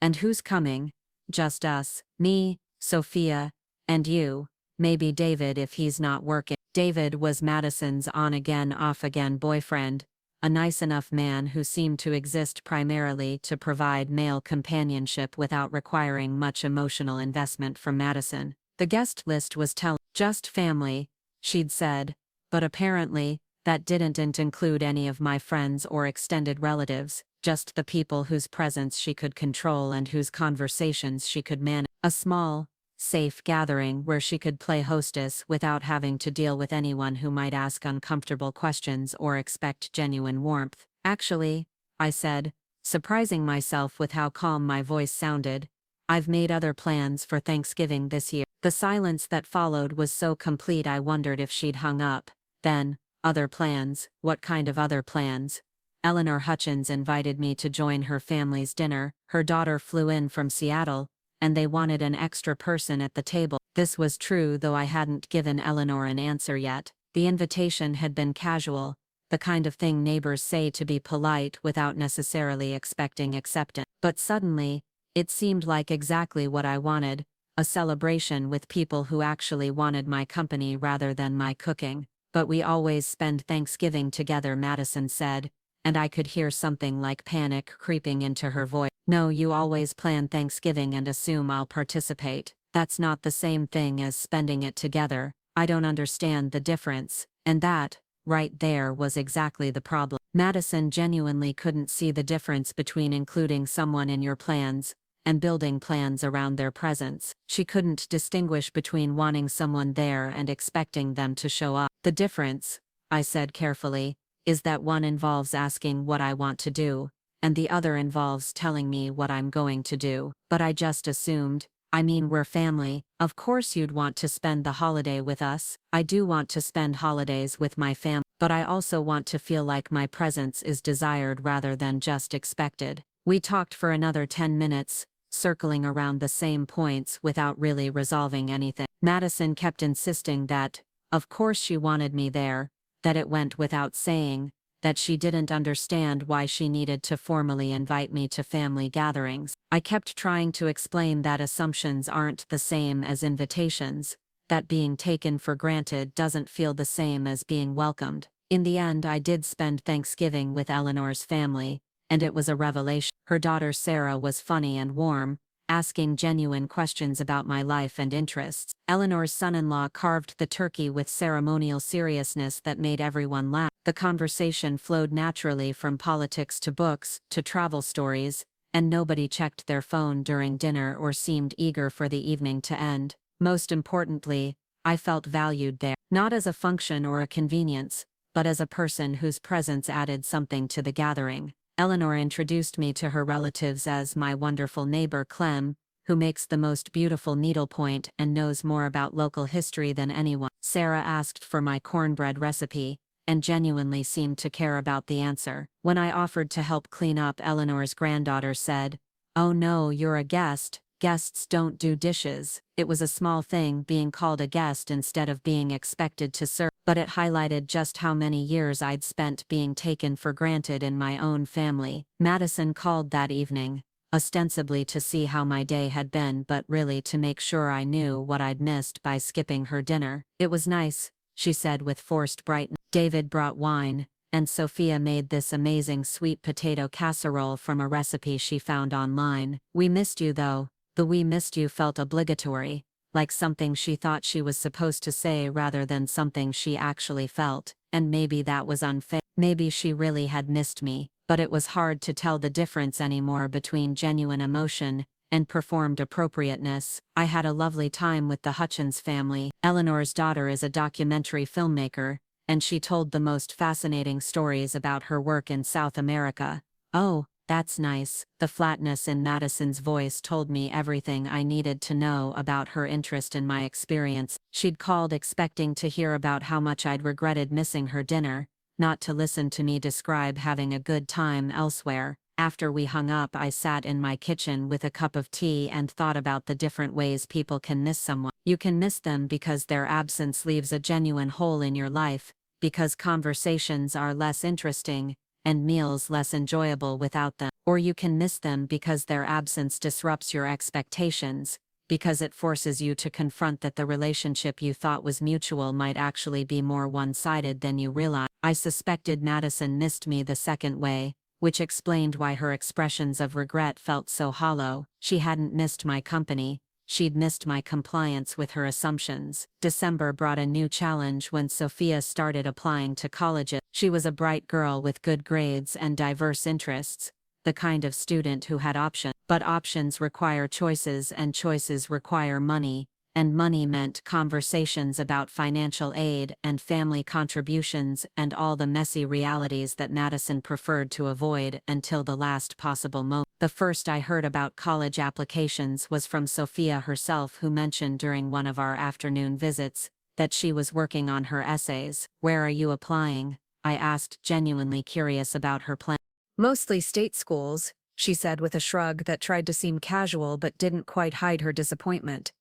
And who's coming? Just us. Me, Sophia, and you. Maybe David if he's not working. David was Madison's on-again, off-again boyfriend, a nice enough man who seemed to exist primarily to provide male companionship without requiring much emotional investment from Madison. The guest list was just family, she'd said, but apparently, that didn't include any of my friends or extended relatives, just the people whose presence she could control and whose conversations she could manage. A small, safe gathering where she could play hostess without having to deal with anyone who might ask uncomfortable questions or expect genuine warmth. Actually, I said, surprising myself with how calm my voice sounded, I've made other plans for Thanksgiving this year. The silence that followed was so complete I wondered if she'd hung up. Then, other plans? What kind of other plans? Eleanor Hutchins invited me to join her family's dinner. Her daughter flew in from Seattle, and they wanted an extra person at the table. This was true, though I hadn't given Eleanor an answer yet. The invitation had been casual, the kind of thing neighbors say to be polite without necessarily expecting acceptance. But suddenly, it seemed like exactly what I wanted, a celebration with people who actually wanted my company rather than my cooking. But we always spend Thanksgiving together, Madison said, and I could hear something like panic creeping into her voice. No, you always plan Thanksgiving and assume I'll participate. That's not the same thing as spending it together. I don't understand the difference. And that, right there, was exactly the problem. Madison genuinely couldn't see the difference between including someone in your plans and building plans around their presence. She couldn't distinguish between wanting someone there and expecting them to show up. The difference, I said carefully, is that one involves asking what I want to do, and the other involves telling me what I'm going to do. But I just assumed, I mean, we're family. Of course you'd want to spend the holiday with us. I do want to spend holidays with my family, but I also want to feel like my presence is desired rather than just expected. We talked for another 10 minutes, circling around the same points without really resolving anything. Madison kept insisting that, of course she wanted me there, that it went without saying, that she didn't understand why she needed to formally invite me to family gatherings. I kept trying to explain that assumptions aren't the same as invitations, that being taken for granted doesn't feel the same as being welcomed. In the end, I did spend Thanksgiving with Eleanor's family, and it was a revelation. Her daughter Sarah was funny and warm, asking genuine questions about my life and interests. Eleanor's son-in-law carved the turkey with ceremonial seriousness that made everyone laugh. The conversation flowed naturally from politics to books to travel stories, and nobody checked their phone during dinner or seemed eager for the evening to end. Most importantly, I felt valued there, not as a function or a convenience, but as a person whose presence added something to the gathering. Eleanor introduced me to her relatives as my wonderful neighbor Clem, who makes the most beautiful needlepoint and knows more about local history than anyone. Sarah asked for my cornbread recipe, and genuinely seemed to care about the answer. When I offered to help clean up, Eleanor's granddaughter said, "Oh no, you're a guest. Guests don't do dishes." It was a small thing being called a guest instead of being expected to serve, but it highlighted just how many years I'd spent being taken for granted in my own family. Madison called that evening, ostensibly to see how my day had been, but really to make sure I knew what I'd missed by skipping her dinner. "It was nice," she said with forced brightness. "David brought wine, and Sophia made this amazing sweet potato casserole from a recipe she found online. We missed you though." The "we missed you" felt obligatory, like something she thought she was supposed to say rather than something she actually felt, and maybe that was unfair. Maybe she really had missed me, but it was hard to tell the difference anymore between genuine emotion and performed appropriateness. I had a lovely time with the Hutchins family. Eleanor's daughter is a documentary filmmaker, and she told the most fascinating stories about her work in South America. "Oh, that's nice." The flatness in Madison's voice told me everything I needed to know about her interest in my experience. She'd called expecting to hear about how much I'd regretted missing her dinner, not to listen to me describe having a good time elsewhere. After we hung up, I sat in my kitchen with a cup of tea and thought about the different ways people can miss someone. You can miss them because their absence leaves a genuine hole in your life, because conversations are less interesting, and meals less enjoyable without them. Or you can miss them because their absence disrupts your expectations, because it forces you to confront that the relationship you thought was mutual might actually be more one-sided than you realized. I suspected Madison missed me the second way, which explained why her expressions of regret felt so hollow. She hadn't missed my company, she'd missed my compliance with her assumptions. December brought a new challenge when Sophia started applying to colleges. She was a bright girl with good grades and diverse interests, the kind of student who had options. But options require choices, and choices require money, and money meant conversations about financial aid and family contributions and all the messy realities that Madison preferred to avoid until the last possible moment. The first I heard about college applications was from Sophia herself, who mentioned during one of our afternoon visits that she was working on her essays. "Where are you applying?" I asked, genuinely curious about her plan. "Mostly state schools," she said with a shrug that tried to seem casual but didn't quite hide her disappointment.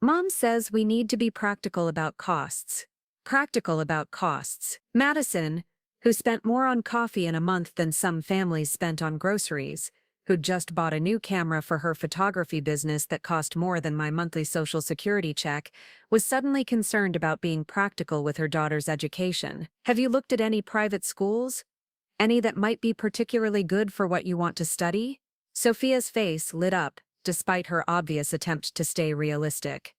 "Mom says we need to be practical about costs. practical about costs. Madison, who spent more on coffee in a month than some families spent on groceries, who'd just bought a new camera for her photography business that cost more than my monthly Social Security check, was suddenly concerned about being practical with her daughter's education. Have you looked at any private schools? Any that might be particularly good for what you want to study? Sophia's face lit up, despite her obvious attempt to stay realistic.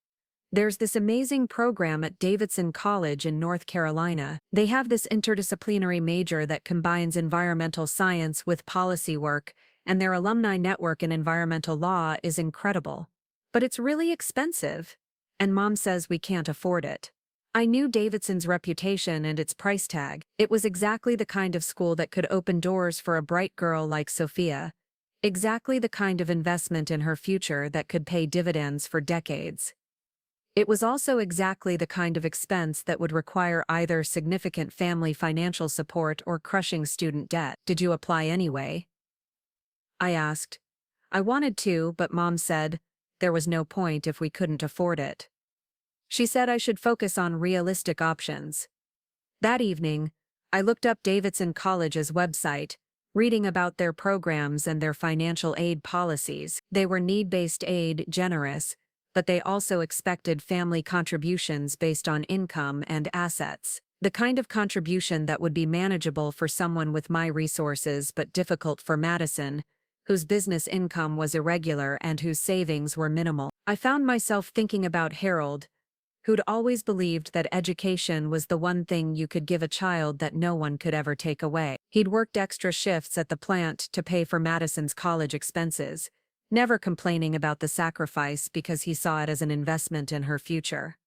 There's this amazing program at Davidson College in North Carolina. They have this interdisciplinary major that combines environmental science with policy work, and their alumni network in environmental law is incredible. But it's really expensive, and Mom says we can't afford it. I knew Davidson's reputation and its price tag. It was exactly the kind of school that could open doors for a bright girl like Sophia. Exactly the kind of investment in her future that could pay dividends for decades. It was also exactly the kind of expense that would require either significant family financial support or crushing student debt. Did you apply anyway? I asked. I wanted to, but Mom said there was no point if we couldn't afford it. She said I should focus on realistic options. That evening, I looked up Davidson College's website, reading about their programs and their financial aid policies. They were need-based aid, generous, but they also expected family contributions based on income and assets. The kind of contribution that would be manageable for someone with my resources but difficult for Madison, whose business income was irregular and whose savings were minimal. I found myself thinking about Harold, who'd always believed that education was the one thing you could give a child that no one could ever take away. He'd worked extra shifts at the plant to pay for Madison's college expenses, never complaining about the sacrifice because he saw it as an investment in her future.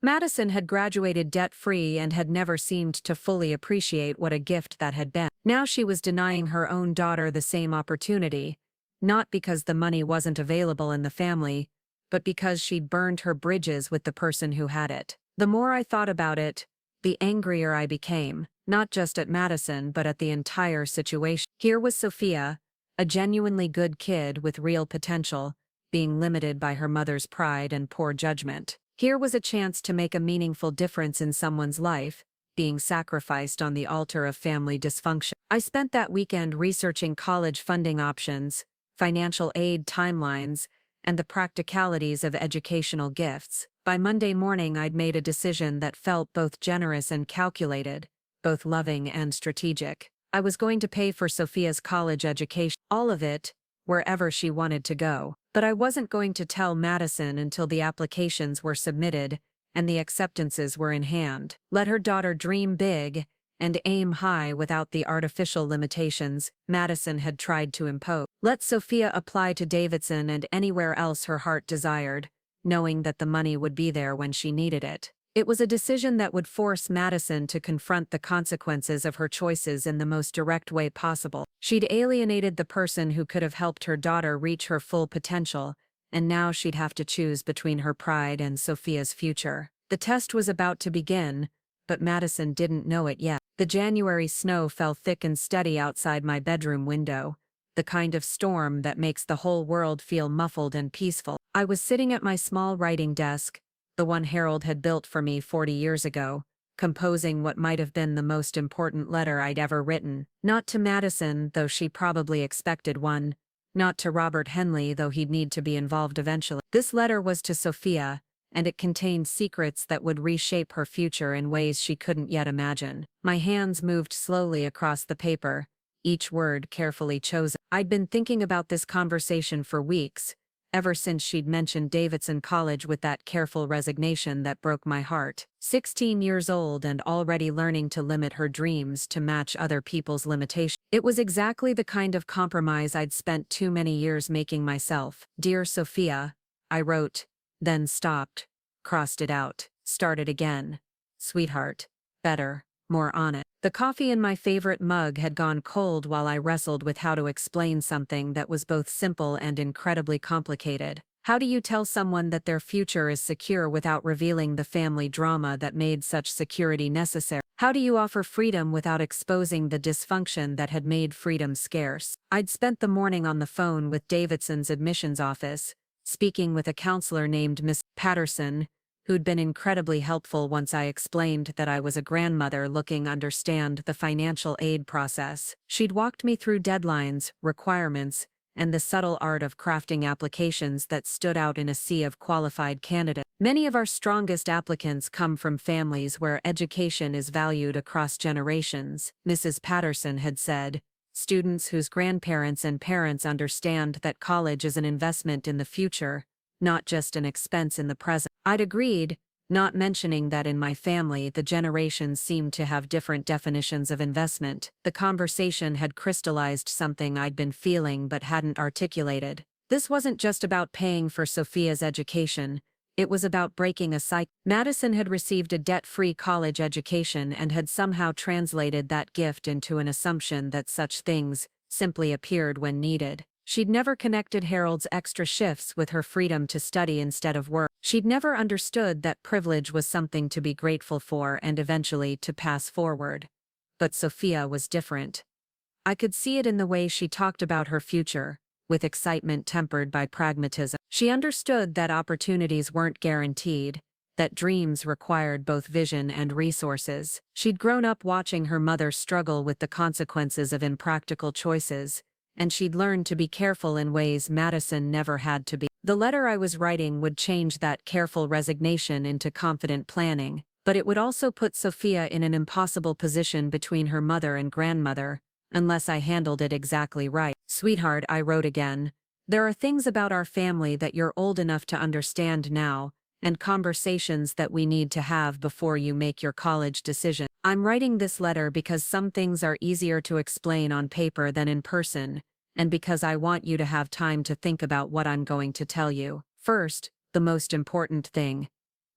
Madison had graduated debt-free and had never seemed to fully appreciate what a gift that had been. Now she was denying her own daughter the same opportunity, not because the money wasn't available in the family, but because she'd burned her bridges with the person who had it. The more I thought about it, the angrier I became, not just at Madison but at the entire situation. Here was Sophia, a genuinely good kid with real potential, being limited by her mother's pride and poor judgment. Here was a chance to make a meaningful difference in someone's life, being sacrificed on the altar of family dysfunction. I spent that weekend researching college funding options, financial aid timelines, and the practicalities of educational gifts. By Monday morning I'd made a decision that felt both generous and calculated, both loving and strategic. I was going to pay for Sophia's college education, all of it, wherever she wanted to go. But I wasn't going to tell Madison until the applications were submitted and the acceptances were in hand. Let her daughter dream big and aim high without the artificial limitations Madison had tried to impose. Let Sophia apply to Davidson and anywhere else her heart desired, knowing that the money would be there when she needed it. It was a decision that would force Madison to confront the consequences of her choices in the most direct way possible. She'd alienated the person who could have helped her daughter reach her full potential, and now she'd have to choose between her pride and Sophia's future. The test was about to begin, but Madison didn't know it yet. The January snow fell thick and steady outside my bedroom window, the kind of storm that makes the whole world feel muffled and peaceful. I was sitting at my small writing desk, the one Harold had built for me 40 years ago, composing what might have been the most important letter I'd ever written. Not to Madison, though she probably expected one. Not to Robert Henley, though he'd need to be involved eventually. This letter was to Sophia, and it contained secrets that would reshape her future in ways she couldn't yet imagine. My hands moved slowly across the paper, each word carefully chosen. I'd been thinking about this conversation for weeks, ever since she'd mentioned Davidson College with that careful resignation that broke my heart. 16 years old and already learning to limit her dreams to match other people's limitations. It was exactly the kind of compromise I'd spent too many years making myself. Dear Sophia, I wrote, then stopped, crossed it out, started again. Sweetheart, better, more honest. The coffee in my favorite mug had gone cold while I wrestled with how to explain something that was both simple and incredibly complicated. How do you tell someone that their future is secure without revealing the family drama that made such security necessary? How do you offer freedom without exposing the dysfunction that had made freedom scarce? I'd spent the morning on the phone with Davidson's admissions office, speaking with a counselor named Miss Patterson, who'd been incredibly helpful once I explained that I was a grandmother looking to understand the financial aid process. She'd walked me through deadlines, requirements, and the subtle art of crafting applications that stood out in a sea of qualified candidates. Many of our strongest applicants come from families where education is valued across generations, Mrs. Patterson had said. Students whose grandparents and parents understand that college is an investment in the future, not just an expense in the present. I'd agreed, not mentioning that in my family the generations seemed to have different definitions of investment. The conversation had crystallized something I'd been feeling but hadn't articulated. This wasn't just about paying for Sophia's education, it was about breaking a cycle. Madison had received a debt-free college education and had somehow translated that gift into an assumption that such things simply appeared when needed. She'd never connected Harold's extra shifts with her freedom to study instead of work. She'd never understood that privilege was something to be grateful for and eventually to pass forward. But Sophia was different. I could see it in the way she talked about her future, with excitement tempered by pragmatism. She understood that opportunities weren't guaranteed, that dreams required both vision and resources. She'd grown up watching her mother struggle with the consequences of impractical choices, and she'd learned to be careful in ways Madison never had to be. The letter I was writing would change that careful resignation into confident planning, but it would also put Sophia in an impossible position between her mother and grandmother, unless I handled it exactly right. Sweetheart, I wrote again, there are things about our family that you're old enough to understand now, and conversations that we need to have before you make your college decision. I'm writing this letter because some things are easier to explain on paper than in person, and because I want you to have time to think about what I'm going to tell you. First, the most important thing.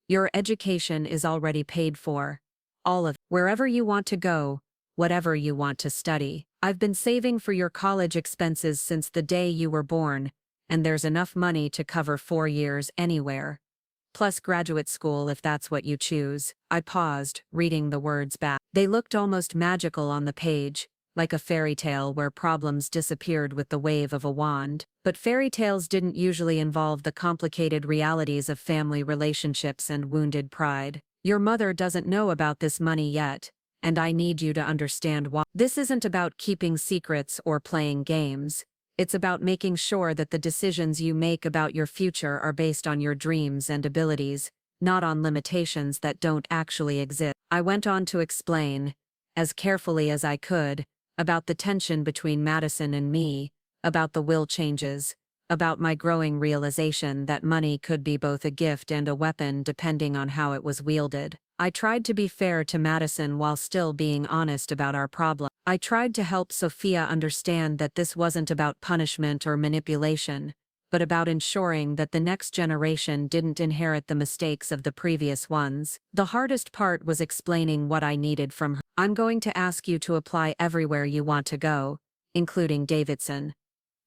Your education is already paid for. All of it. Wherever you want to go, whatever you want to study. I've been saving for your college expenses since the day you were born, and there's enough money to cover 4 years anywhere. Plus graduate school if that's what you choose. I paused, reading the words back. They looked almost magical on the page, like a fairy tale where problems disappeared with the wave of a wand. But fairy tales didn't usually involve the complicated realities of family relationships and wounded pride. Your mother doesn't know about this money yet, and I need you to understand why. This isn't about keeping secrets or playing games. It's about making sure that the decisions you make about your future are based on your dreams and abilities, not on limitations that don't actually exist. I went on to explain, as carefully as I could, about the tension between Madison and me, about the will changes, about my growing realization that money could be both a gift and a weapon depending on how it was wielded. I tried to be fair to Madison while still being honest about our problem. I tried to help Sophia understand that this wasn't about punishment or manipulation, but about ensuring that the next generation didn't inherit the mistakes of the previous ones. The hardest part was explaining what I needed from her. I'm going to ask you to apply everywhere you want to go, including Davidson.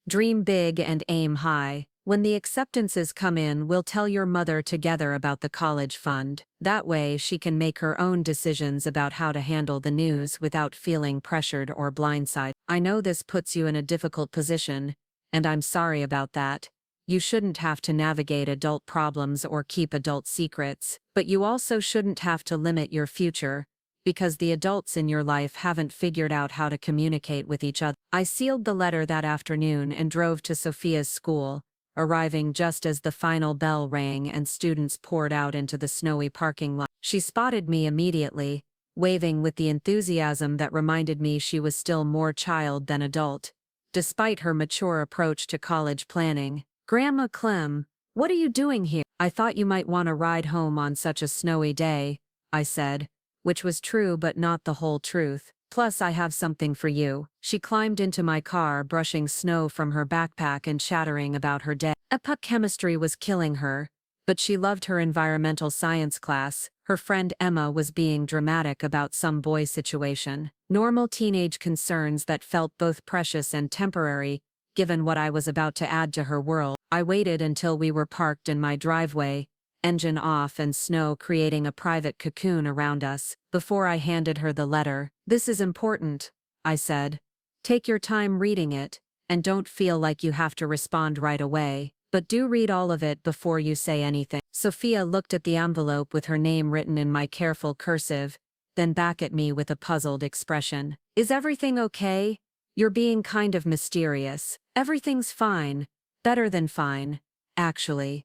Dream big and aim high. When the acceptances come in, we'll tell your mother together about the college fund. That way she can make her own decisions about how to handle the news without feeling pressured or blindsided. I know this puts you in a difficult position, and I'm sorry about that. You shouldn't have to navigate adult problems or keep adult secrets, but you also shouldn't have to limit your future, because the adults in your life haven't figured out how to communicate with each other. I sealed the letter that afternoon and drove to Sophia's school, arriving just as the final bell rang and students poured out into the snowy parking lot. She spotted me immediately, waving with the enthusiasm that reminded me she was still more child than adult, despite her mature approach to college planning. Grandma Clem, what are you doing here? I thought you might want to ride home on such a snowy day, I said, which was true but not the whole truth. Plus I have something for you. She climbed into my car, brushing snow from her backpack and chattering about her day. Chemistry was killing her, but she loved her environmental science class. Her friend Emma was being dramatic about some boy situation. Normal teenage concerns that felt both precious and temporary, given what I was about to add to her world. I waited until we were parked in my driveway, engine off and snow creating a private cocoon around us, before I handed her the letter. This is important, I said. Take your time reading it, and don't feel like you have to respond right away. But do read all of it before you say anything. Sophia looked at the envelope with her name written in my careful cursive, then back at me with a puzzled expression. Is everything okay? You're being kind of mysterious. Everything's fine. Better than fine. Actually,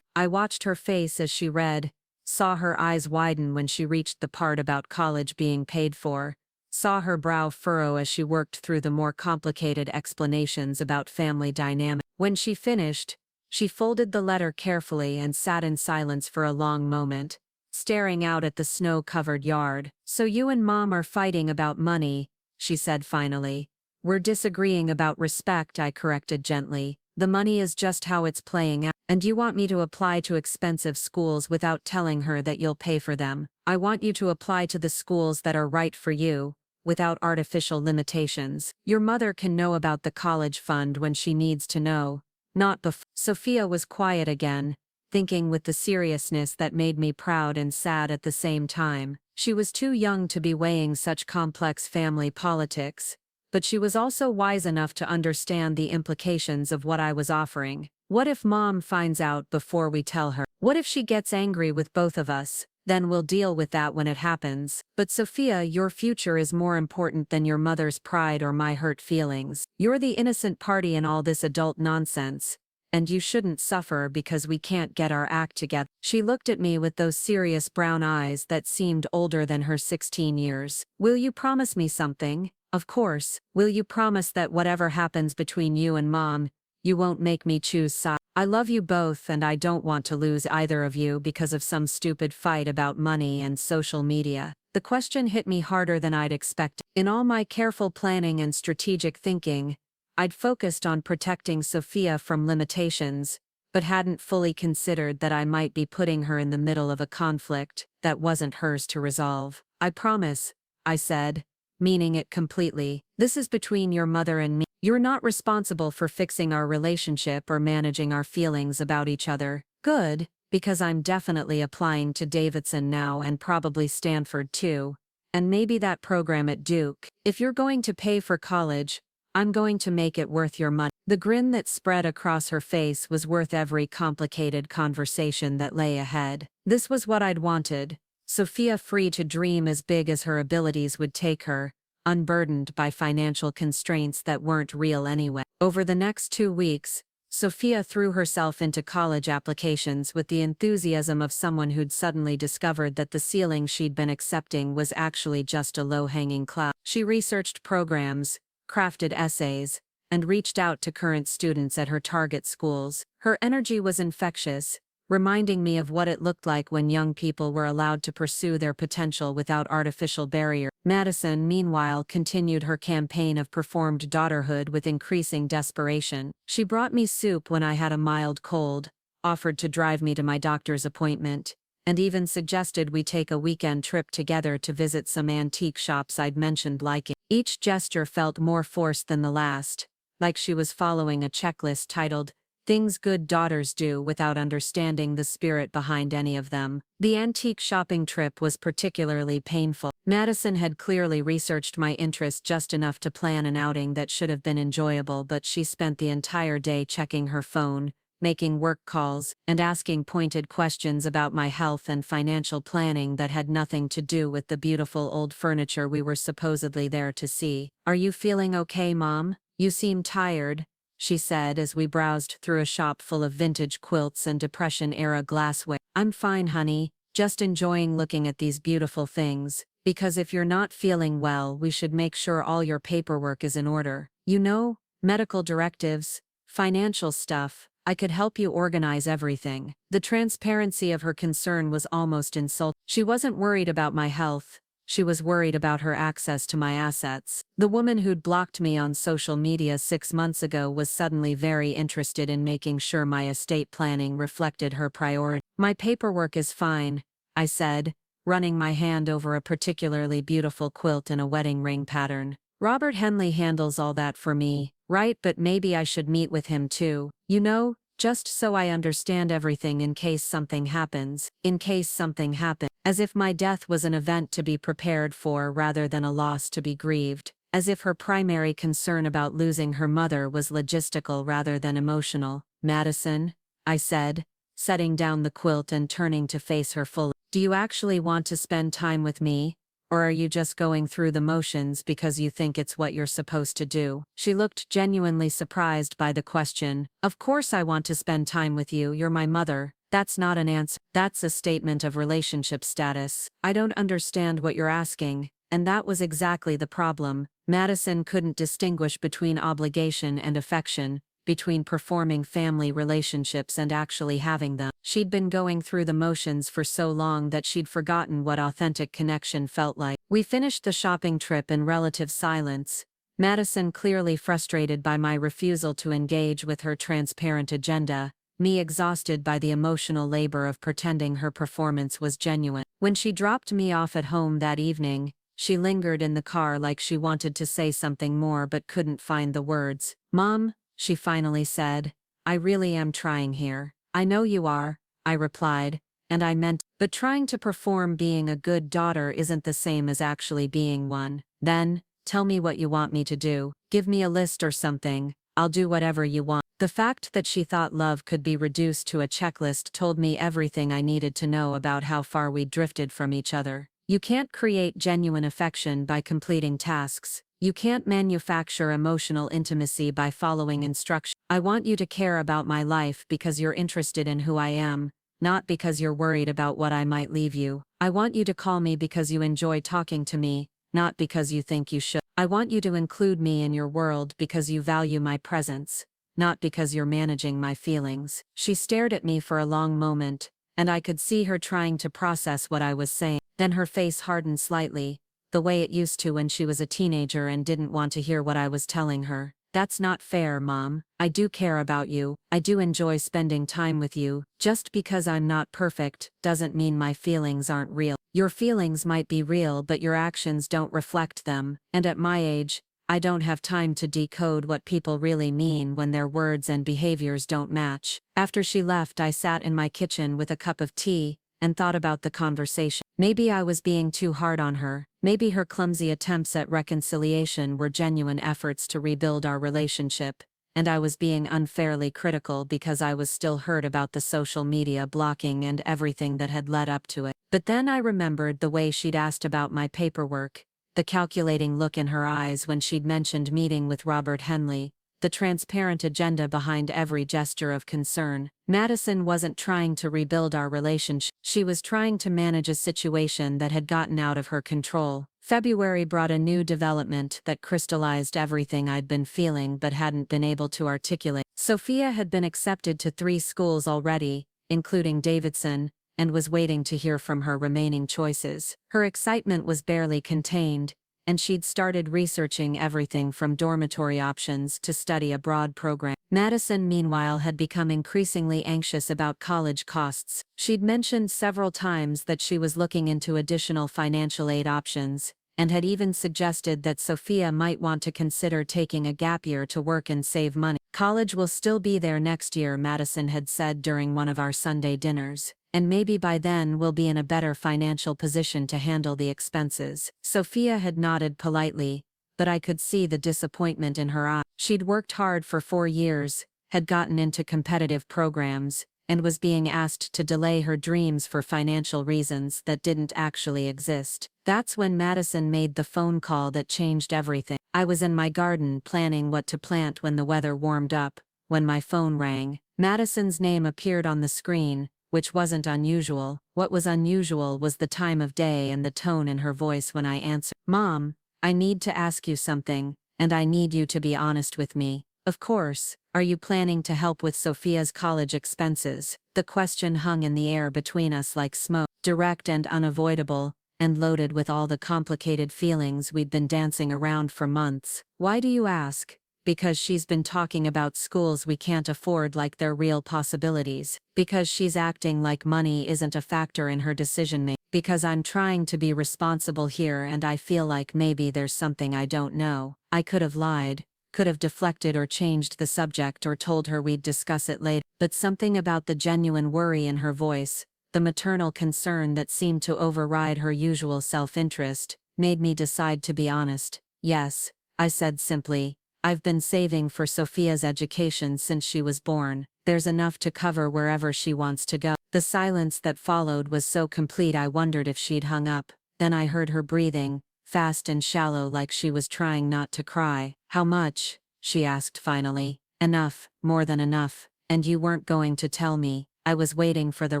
I watched her face as she read, saw her eyes widen when she reached the part about college being paid for, saw her brow furrow as she worked through the more complicated explanations about family dynamics. When she finished, she folded the letter carefully and sat in silence for a long moment, staring out at the snow-covered yard. So you and Mom are fighting about money, she said finally. We're disagreeing about respect, I corrected gently. The money is just how it's playing out. And you want me to apply to expensive schools without telling her that you'll pay for them. I want you to apply to the schools that are right for you, without artificial limitations. Your mother can know about the college fund when she needs to know, not before. Sophia was quiet again, thinking with the seriousness that made me proud and sad at the same time. She was too young to be weighing such complex family politics, but she was also wise enough to understand the implications of what I was offering. What if Mom finds out before we tell her? What if she gets angry with both of us? Then we'll deal with that when it happens. But Sophia, your future is more important than your mother's pride or my hurt feelings. You're the innocent party in all this adult nonsense, and you shouldn't suffer because we can't get our act together. She looked at me with those serious brown eyes that seemed older than her 16 years. Will you promise me something? Of course. Will you promise that whatever happens between you and Mom, you won't make me choose sides? I love you both and I don't want to lose either of you because of some stupid fight about money and social media. The question hit me harder than I'd expected. In all my careful planning and strategic thinking, I'd focused on protecting Sophia from limitations, but hadn't fully considered that I might be putting her in the middle of a conflict that wasn't hers to resolve. I promise, I said, meaning it completely. This is between your mother and me. You're not responsible for fixing our relationship or managing our feelings about each other. Good, because I'm definitely applying to Davidson now and probably Stanford too. And maybe that program at Duke. If you're going to pay for college, I'm going to make it worth your money. The grin that spread across her face was worth every complicated conversation that lay ahead. This was what I'd wanted. Sophia free to dream as big as her abilities would take her, unburdened by financial constraints that weren't real anyway. Over the next 2 weeks, Sophia threw herself into college applications with the enthusiasm of someone who'd suddenly discovered that the ceiling she'd been accepting was actually just a low-hanging cloud. She researched programs, crafted essays, and reached out to current students at her target schools. Her energy was infectious, reminding me of what it looked like when young people were allowed to pursue their potential without artificial barriers. Madison, meanwhile, continued her campaign of performed daughterhood with increasing desperation. She brought me soup when I had a mild cold, offered to drive me to my doctor's appointment, and even suggested we take a weekend trip together to visit some antique shops I'd mentioned liking. Each gesture felt more forced than the last, like she was following a checklist titled, "Things Good Daughters Do," without understanding the spirit behind any of them. The antique shopping trip was particularly painful. Madison had clearly researched my interest just enough to plan an outing that should have been enjoyable, but she spent the entire day checking her phone, making work calls, and asking pointed questions about my health and financial planning that had nothing to do with the beautiful old furniture we were supposedly there to see. "Are you feeling okay, Mom? You seem tired," she said as we browsed through a shop full of vintage quilts and Depression-era glassware. "I'm fine, honey, just enjoying looking at these beautiful things, because if you're not feeling well, we should make sure all your paperwork is in order. You know, medical directives, financial stuff. I could help you organize everything." The transparency of her concern was almost insulting. She wasn't worried about my health. She was worried about her access to my assets. The woman who'd blocked me on social media 6 months ago was suddenly very interested in making sure my estate planning reflected her priority. "My paperwork is fine," I said, running my hand over a particularly beautiful quilt in a wedding ring pattern. "Robert Henley handles all that for me, right? But maybe I should meet with him too. You know, just so I understand everything in case something happens. In case something happens. As if my death was an event to be prepared for rather than a loss to be grieved. As if her primary concern about losing her mother was logistical rather than emotional. Madison, I said, setting down the quilt and turning to face her fully. Do you actually want to spend time with me? Or are you just going through the motions because you think it's what you're supposed to do? She looked genuinely surprised by the question. Of course I want to spend time with you, you're my mother. That's not an answer. That's a statement of relationship status. I don't understand what you're asking, and that was exactly the problem. Madison couldn't distinguish between obligation and affection, between performing family relationships and actually having them. She'd been going through the motions for so long that she'd forgotten what authentic connection felt like. We finished the shopping trip in relative silence, Madison clearly frustrated by my refusal to engage with her transparent agenda, me exhausted by the emotional labor of pretending her performance was genuine. When she dropped me off at home that evening, she lingered in the car like she wanted to say something more but couldn't find the words. "Mom," she finally said, "I really am trying here." "I know you are," I replied, and I meant, but trying to perform being a good daughter isn't the same as actually being one. "Then, tell me what you want me to do. Give me a list or something. I'll do whatever you want." The fact that she thought love could be reduced to a checklist told me everything I needed to know about how far we'd drifted from each other. You can't create genuine affection by completing tasks. You can't manufacture emotional intimacy by following instructions. I want you to care about my life because you're interested in who I am, not because you're worried about what I might leave you. I want you to call me because you enjoy talking to me, not because you think you should. I want you to include me in your world because you value my presence, not because you're managing my feelings. She stared at me for a long moment, and I could see her trying to process what I was saying. Then her face hardened slightly, the way it used to when she was a teenager and didn't want to hear what I was telling her. "That's not fair, Mom. I do care about you. I do enjoy spending time with you. Just because I'm not perfect doesn't mean my feelings aren't real. Your feelings might be real, but your actions don't reflect them. And at my age, I don't have time to decode what people really mean when their words and behaviors don't match." After she left, I sat in my kitchen with a cup of tea and thought about the conversation. Maybe I was being too hard on her. Maybe her clumsy attempts at reconciliation were genuine efforts to rebuild our relationship, and I was being unfairly critical because I was still hurt about the social media blocking and everything that had led up to it. But then I remembered the way she'd asked about my paperwork, the calculating look in her eyes when she'd mentioned meeting with Robert Henley, the transparent agenda behind every gesture of concern. Madison wasn't trying to rebuild our relationship. She was trying to manage a situation that had gotten out of her control. February brought a new development that crystallized everything I'd been feeling but hadn't been able to articulate. Sophia had been accepted to 3 schools already, including Davidson, and was waiting to hear from her remaining choices. Her excitement was barely contained, and she'd started researching everything from dormitory options to study abroad program. Madison, meanwhile, had become increasingly anxious about college costs. She'd mentioned several times that she was looking into additional financial aid options, and had even suggested that Sophia might want to consider taking a gap year to work and save money. "College will still be there next year," Madison had said during one of our Sunday dinners. "And maybe by then we'll be in a better financial position to handle the expenses." Sophia had nodded politely, but I could see the disappointment in her eye. She'd worked hard for 4 years, had gotten into competitive programs, and was being asked to delay her dreams for financial reasons that didn't actually exist. That's when Madison made the phone call that changed everything. I was in my garden planning what to plant when the weather warmed up, when my phone rang. Madison's name appeared on the screen, which wasn't unusual. What was unusual was the time of day and the tone in her voice when I answered. "Mom, I need to ask you something, and I need you to be honest with me." "Of course. Are you planning to help with Sophia's college expenses?" The question hung in the air between us like smoke, direct and unavoidable, and loaded with all the complicated feelings we'd been dancing around for months. "Why do you ask?" "Because she's been talking about schools we can't afford like they're real possibilities. Because she's acting like money isn't a factor in her decision-making. Because I'm trying to be responsible here and I feel like maybe there's something I don't know." I could have lied, could have deflected or changed the subject or told her we'd discuss it later. But something about the genuine worry in her voice, the maternal concern that seemed to override her usual self-interest, made me decide to be honest. "Yes," I said simply. "I've been saving for Sophia's education since she was born." There's enough to cover wherever she wants to go. The silence that followed was so complete I wondered if she'd hung up. Then I heard her breathing, fast and shallow like she was trying not to cry. "How much?" she asked finally. "Enough, more than enough. And you weren't going to tell me." I was waiting for the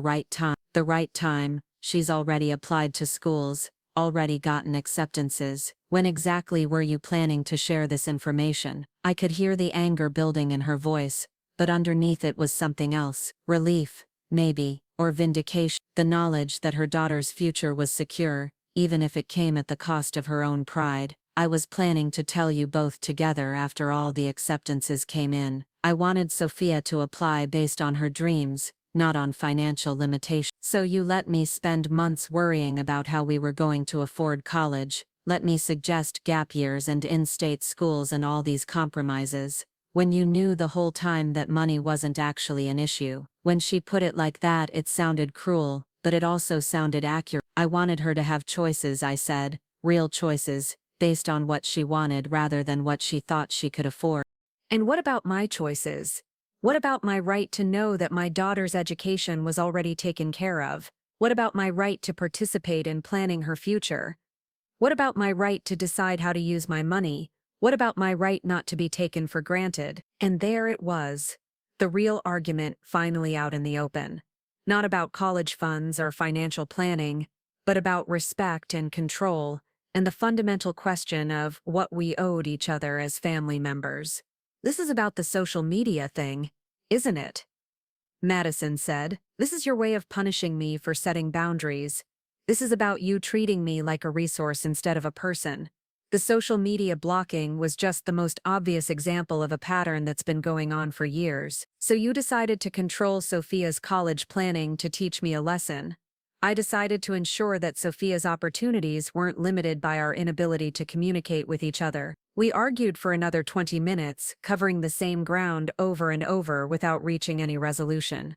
right time. The right time. She's already applied to schools, already gotten acceptances. When exactly were you planning to share this information? I could hear the anger building in her voice, but underneath it was something else. Relief, maybe, or vindication. The knowledge that her daughter's future was secure, even if it came at the cost of her own pride. "I was planning to tell you both together after all the acceptances came in. I wanted Sophia to apply based on her dreams, not on financial limitations. So you let me spend months worrying about how we were going to afford college, let me suggest gap years and in-state schools and all these compromises, when you knew the whole time that money wasn't actually an issue." When she put it like that, it sounded cruel, but it also sounded accurate. "I wanted her to have choices," I said, "real choices, based on what she wanted rather than what she thought she could afford." And what about my choices? What about my right to know that my daughter's education was already taken care of? What about my right to participate in planning her future? What about my right to decide how to use my money? What about my right not to be taken for granted? And there it was. The real argument finally out in the open. Not about college funds or financial planning, but about respect and control, and the fundamental question of what we owed each other as family members. "This is about the social media thing, isn't it?" Madison said. "This is your way of punishing me for setting boundaries. This is about you treating me like a resource instead of a person." The social media blocking was just the most obvious example of a pattern that's been going on for years. "So you decided to control Sophia's college planning to teach me a lesson. I decided to ensure that Sophia's opportunities weren't limited by our inability to communicate with each other." We argued for another 20 minutes, covering the same ground over and over without reaching any resolution.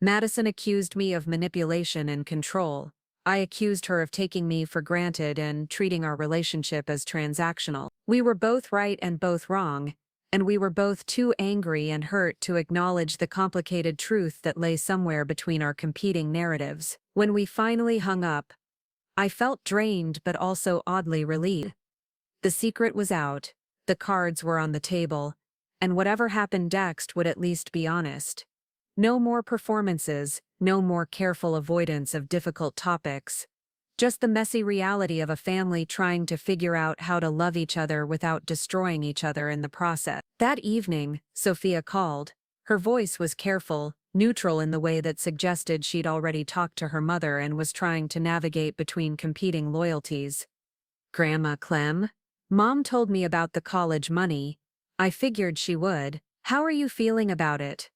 Madison accused me of manipulation and control. I accused her of taking me for granted and treating our relationship as transactional. We were both right and both wrong, and we were both too angry and hurt to acknowledge the complicated truth that lay somewhere between our competing narratives. When we finally hung up, I felt drained but also oddly relieved. The secret was out, the cards were on the table, and whatever happened next would at least be honest. No more performances, no more careful avoidance of difficult topics. Just the messy reality of a family trying to figure out how to love each other without destroying each other in the process. That evening, Sophia called. Her voice was careful, neutral in the way that suggested she'd already talked to her mother and was trying to navigate between competing loyalties. "Grandma Clem? Mom told me about the college money. I figured she would. How are you feeling about it?"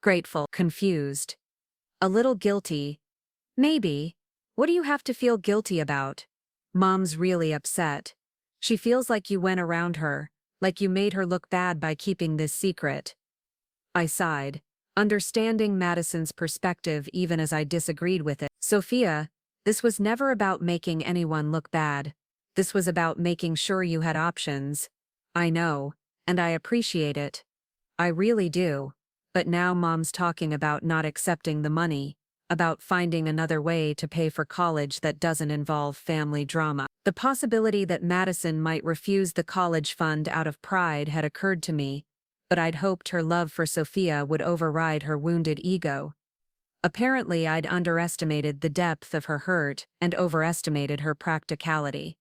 "Grateful." "Confused." "A little guilty." "Maybe. What do you have to feel guilty about?" "Mom's really upset. She feels like you went around her, like you made her look bad by keeping this secret." I sighed, understanding Madison's perspective even as I disagreed with it. "Sophia, this was never about making anyone look bad. This was about making sure you had options. I know, and I appreciate it. I really do. But now Mom's talking about not accepting the money, about finding another way to pay for college that doesn't involve family drama." The possibility that Madison might refuse the college fund out of pride had occurred to me, but I'd hoped her love for Sophia would override her wounded ego. Apparently I'd underestimated the depth of her hurt and overestimated her practicality.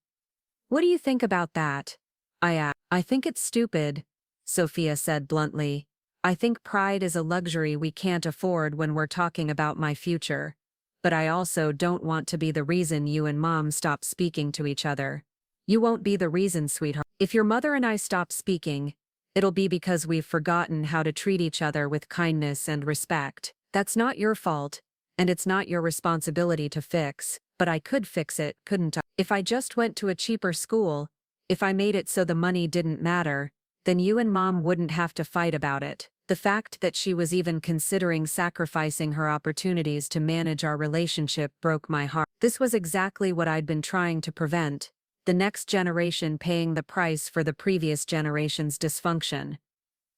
"What do you think about that?" I asked. "I think it's stupid," Sophia said bluntly. "I think pride is a luxury we can't afford when we're talking about my future. But I also don't want to be the reason you and Mom stop speaking to each other. You won't be the reason, sweetheart. If your mother and I stop speaking, it'll be because we've forgotten how to treat each other with kindness and respect. That's not your fault, and it's not your responsibility to fix, but I could fix it, couldn't I? If I just went to a cheaper school, if I made it so the money didn't matter, then you and Mom wouldn't have to fight about it." The fact that she was even considering sacrificing her opportunities to manage our relationship broke my heart. This was exactly what I'd been trying to prevent, the next generation paying the price for the previous generation's dysfunction.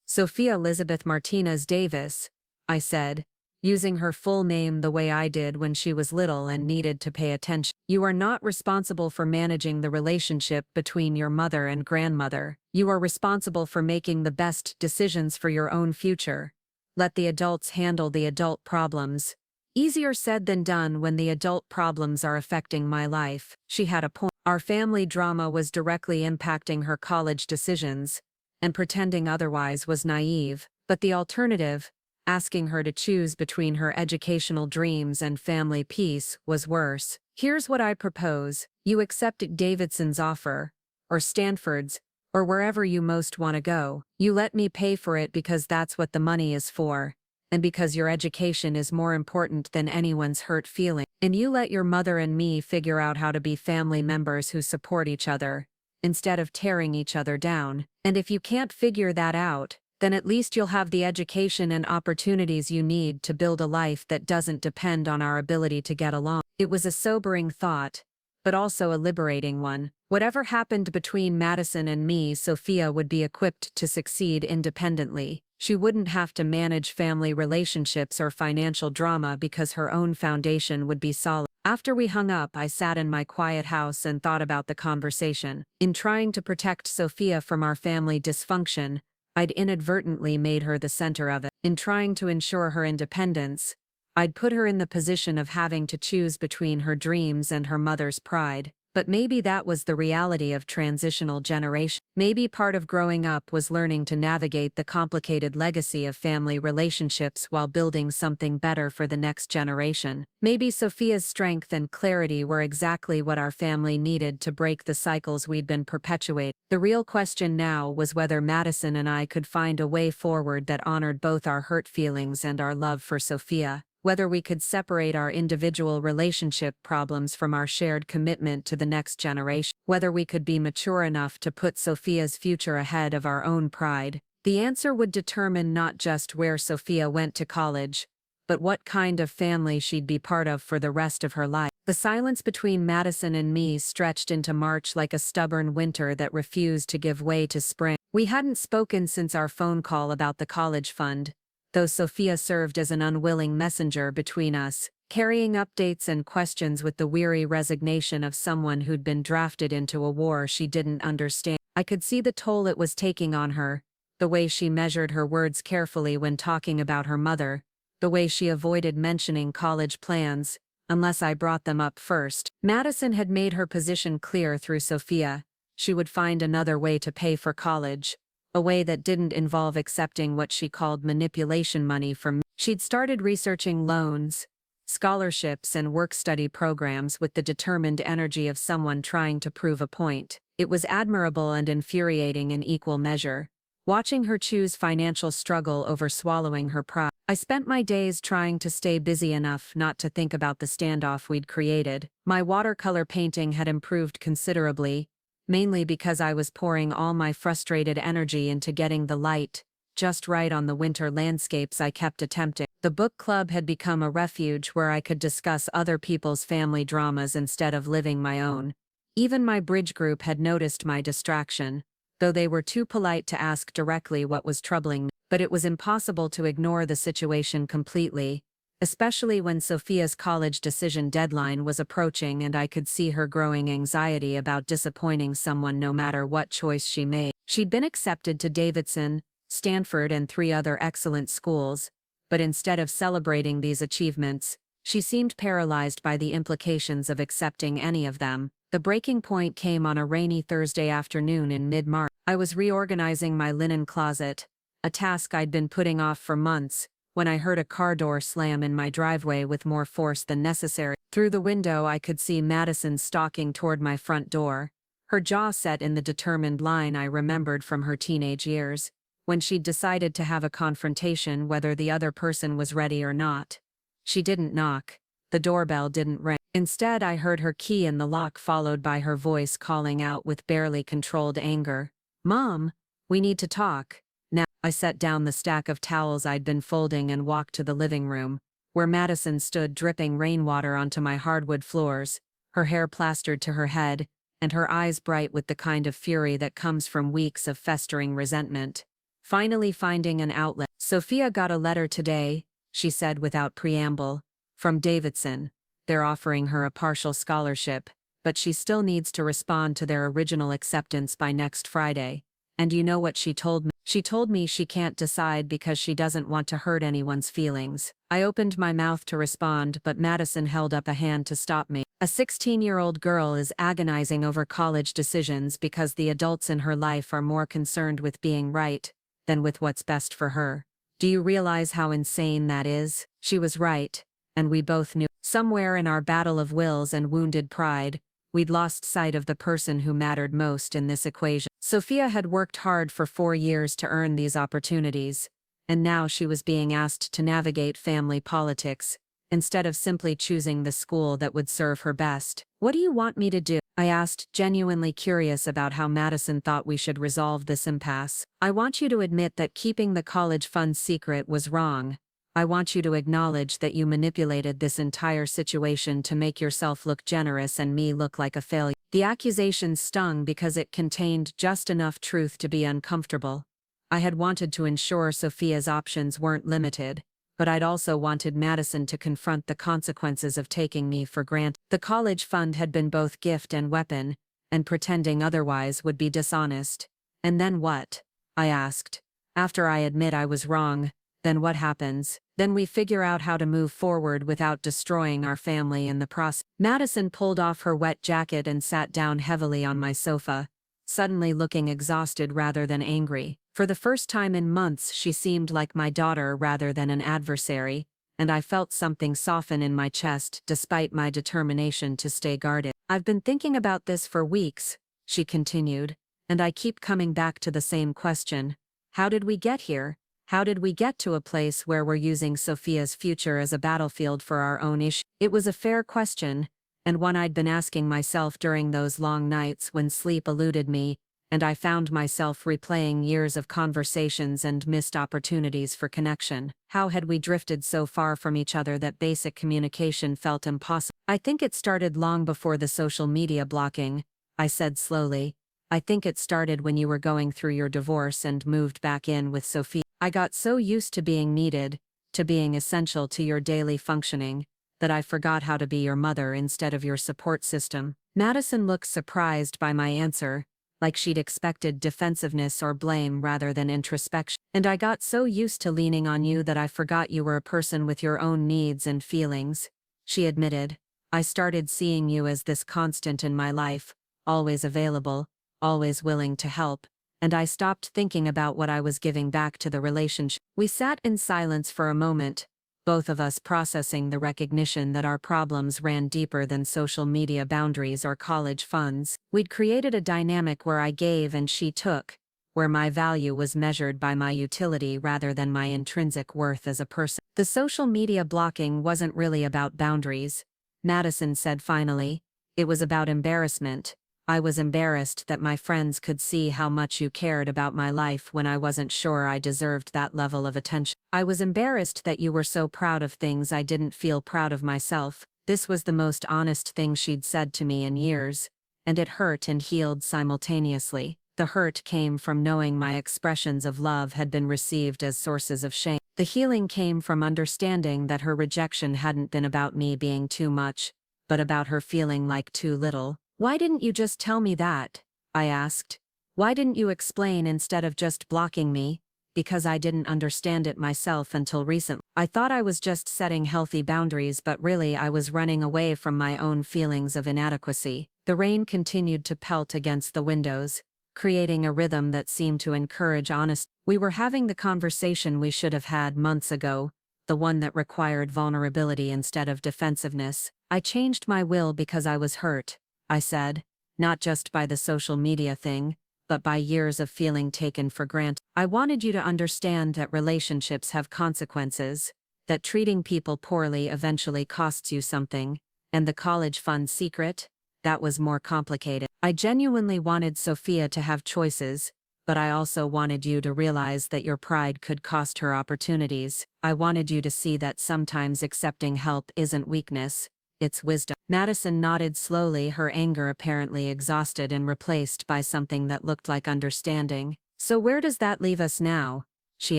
Sophia Elizabeth Martinez Davis, I said, using her full name the way I did when she was little and needed to pay attention. You are not responsible for managing the relationship between your mother and grandmother. You are responsible for making the best decisions for your own future. Let the adults handle the adult problems. Easier said than done when the adult problems are affecting my life. She had a point. Our family drama was directly impacting her college decisions, and pretending otherwise was naive. But the alternative, asking her to choose between her educational dreams and family peace, was worse. Here's what I propose. You accept Davidson's offer, or Stanford's, or wherever you most want to go. You let me pay for it because that's what the money is for, and because your education is more important than anyone's hurt feeling. And you let your mother and me figure out how to be family members who support each other, instead of tearing each other down. And if you can't figure that out, then at least you'll have the education and opportunities you need to build a life that doesn't depend on our ability to get along. It was a sobering thought, but also a liberating one. Whatever happened between Madison and me, Sophia would be equipped to succeed independently. She wouldn't have to manage family relationships or financial drama because her own foundation would be solid. After we hung up, I sat in my quiet house and thought about the conversation. In trying to protect Sophia from our family dysfunction, I'd inadvertently made her the center of it. In trying to ensure her independence, I'd put her in the position of having to choose between her dreams and her mother's pride. But maybe that was the reality of transitional generation. Maybe part of growing up was learning to navigate the complicated legacy of family relationships while building something better for the next generation. Maybe Sophia's strength and clarity were exactly what our family needed to break the cycles we'd been perpetuating. The real question now was whether Madison and I could find a way forward that honored both our hurt feelings and our love for Sophia. Whether we could separate our individual relationship problems from our shared commitment to the next generation. Whether we could be mature enough to put Sophia's future ahead of our own pride. The answer would determine not just where Sophia went to college, but what kind of family she'd be part of for the rest of her life. The silence between Madison and me stretched into March like a stubborn winter that refused to give way to spring. We hadn't spoken since our phone call about the college fund, though Sophia served as an unwilling messenger between us, carrying updates and questions with the weary resignation of someone who'd been drafted into a war she didn't understand. I could see the toll it was taking on her, the way she measured her words carefully when talking about her mother, the way she avoided mentioning college plans, unless I brought them up first. Madison had made her position clear through Sophia. She would find another way to pay for college. A way that didn't involve accepting what she called manipulation money from me. She'd started researching loans, scholarships and work-study programs with the determined energy of someone trying to prove a point. It was admirable and infuriating in equal measure, watching her choose financial struggle over swallowing her pride. I spent my days trying to stay busy enough not to think about the standoff we'd created. My watercolor painting had improved considerably, mainly because I was pouring all my frustrated energy into getting the light just right on the winter landscapes I kept attempting. The book club had become a refuge where I could discuss other people's family dramas instead of living my own. Even my bridge group had noticed my distraction, though they were too polite to ask directly what was troubling me. But it was impossible to ignore the situation completely, especially when Sophia's college decision deadline was approaching and I could see her growing anxiety about disappointing someone no matter what choice she made. She'd been accepted to Davidson, Stanford and 3 other excellent schools, but instead of celebrating these achievements, she seemed paralyzed by the implications of accepting any of them. The breaking point came on a rainy Thursday afternoon in mid-March. I was reorganizing my linen closet, a task I'd been putting off for months, when I heard a car door slam in my driveway with more force than necessary. Through the window I could see Madison stalking toward my front door, her jaw set in the determined line I remembered from her teenage years, when she'd decided to have a confrontation whether the other person was ready or not. She didn't knock. The doorbell didn't ring. Instead I heard her key in the lock followed by her voice calling out with barely controlled anger, "Mom, we need to talk." Now, I set down the stack of towels I'd been folding and walked to the living room, where Madison stood dripping rainwater onto my hardwood floors, her hair plastered to her head, and her eyes bright with the kind of fury that comes from weeks of festering resentment. Finally finding an outlet. "Sophia got a letter today," she said without preamble. From Davidson. They're offering her a partial scholarship, but she still needs to respond to their original acceptance by next Friday. And you know what she told me? She told me she can't decide because she doesn't want to hurt anyone's feelings. I opened my mouth to respond, but Madison held up a hand to stop me. A 16-year-old girl is agonizing over college decisions because the adults in her life are more concerned with being right than with what's best for her. Do you realize how insane that is? She was right, and we both knew. Somewhere in our battle of wills and wounded pride, we'd lost sight of the person who mattered most in this equation. Sophia had worked hard for 4 years to earn these opportunities, and now she was being asked to navigate family politics, instead of simply choosing the school that would serve her best. What do you want me to do? I asked, genuinely curious about how Madison thought we should resolve this impasse. I want you to admit that keeping the college fund secret was wrong. I want you to acknowledge that you manipulated this entire situation to make yourself look generous and me look like a failure. The accusation stung because it contained just enough truth to be uncomfortable. I had wanted to ensure Sophia's options weren't limited, but I'd also wanted Madison to confront the consequences of taking me for granted. The college fund had been both gift and weapon, and pretending otherwise would be dishonest. And then what? I asked. After I admit I was wrong, then what happens? Then we figure out how to move forward without destroying our family in the process. Madison pulled off her wet jacket and sat down heavily on my sofa, suddenly looking exhausted rather than angry. For the first time in months she seemed like my daughter rather than an adversary, and I felt something soften in my chest despite my determination to stay guarded. I've been thinking about this for weeks, she continued, and I keep coming back to the same question. How did we get here? How did we get to a place where we're using Sophia's future as a battlefield for our own issue? It was a fair question, and one I'd been asking myself during those long nights when sleep eluded me, and I found myself replaying years of conversations and missed opportunities for connection. How had we drifted so far from each other that basic communication felt impossible? I think it started long before the social media blocking, I said slowly. I think it started when you were going through your divorce and moved back in with Sophia. I got so used to being needed, to being essential to your daily functioning, that I forgot how to be your mother instead of your support system. Madison looked surprised by my answer, like she'd expected defensiveness or blame rather than introspection. And I got so used to leaning on you that I forgot you were a person with your own needs and feelings, she admitted. I started seeing you as this constant in my life, always available, always willing to help, and I stopped thinking about what I was giving back to the relationship. We sat in silence for a moment, both of us processing the recognition that our problems ran deeper than social media boundaries or college funds. We'd created a dynamic where I gave and she took, where my value was measured by my utility rather than my intrinsic worth as a person. The social media blocking wasn't really about boundaries, Madison said finally. It was about embarrassment. I was embarrassed that my friends could see how much you cared about my life when I wasn't sure I deserved that level of attention. I was embarrassed that you were so proud of things I didn't feel proud of myself. This was the most honest thing she'd said to me in years, and it hurt and healed simultaneously. The hurt came from knowing my expressions of love had been received as sources of shame. The healing came from understanding that her rejection hadn't been about me being too much, but about her feeling like too little. Why didn't you just tell me that? I asked. Why didn't you explain instead of just blocking me? Because I didn't understand it myself until recently. I thought I was just setting healthy boundaries, but really I was running away from my own feelings of inadequacy. The rain continued to pelt against the windows, creating a rhythm that seemed to encourage honesty. We were having the conversation we should have had months ago, the one that required vulnerability instead of defensiveness. I changed my will because I was hurt, I said, not just by the social media thing, but by years of feeling taken for granted. I wanted you to understand that relationships have consequences, that treating people poorly eventually costs you something, and the college fund secret? That was more complicated. I genuinely wanted Sophia to have choices, but I also wanted you to realize that your pride could cost her opportunities. I wanted you to see that sometimes accepting help isn't weakness, it's wisdom. Madison nodded slowly, her anger apparently exhausted and replaced by something that looked like understanding. So where does that leave us now? She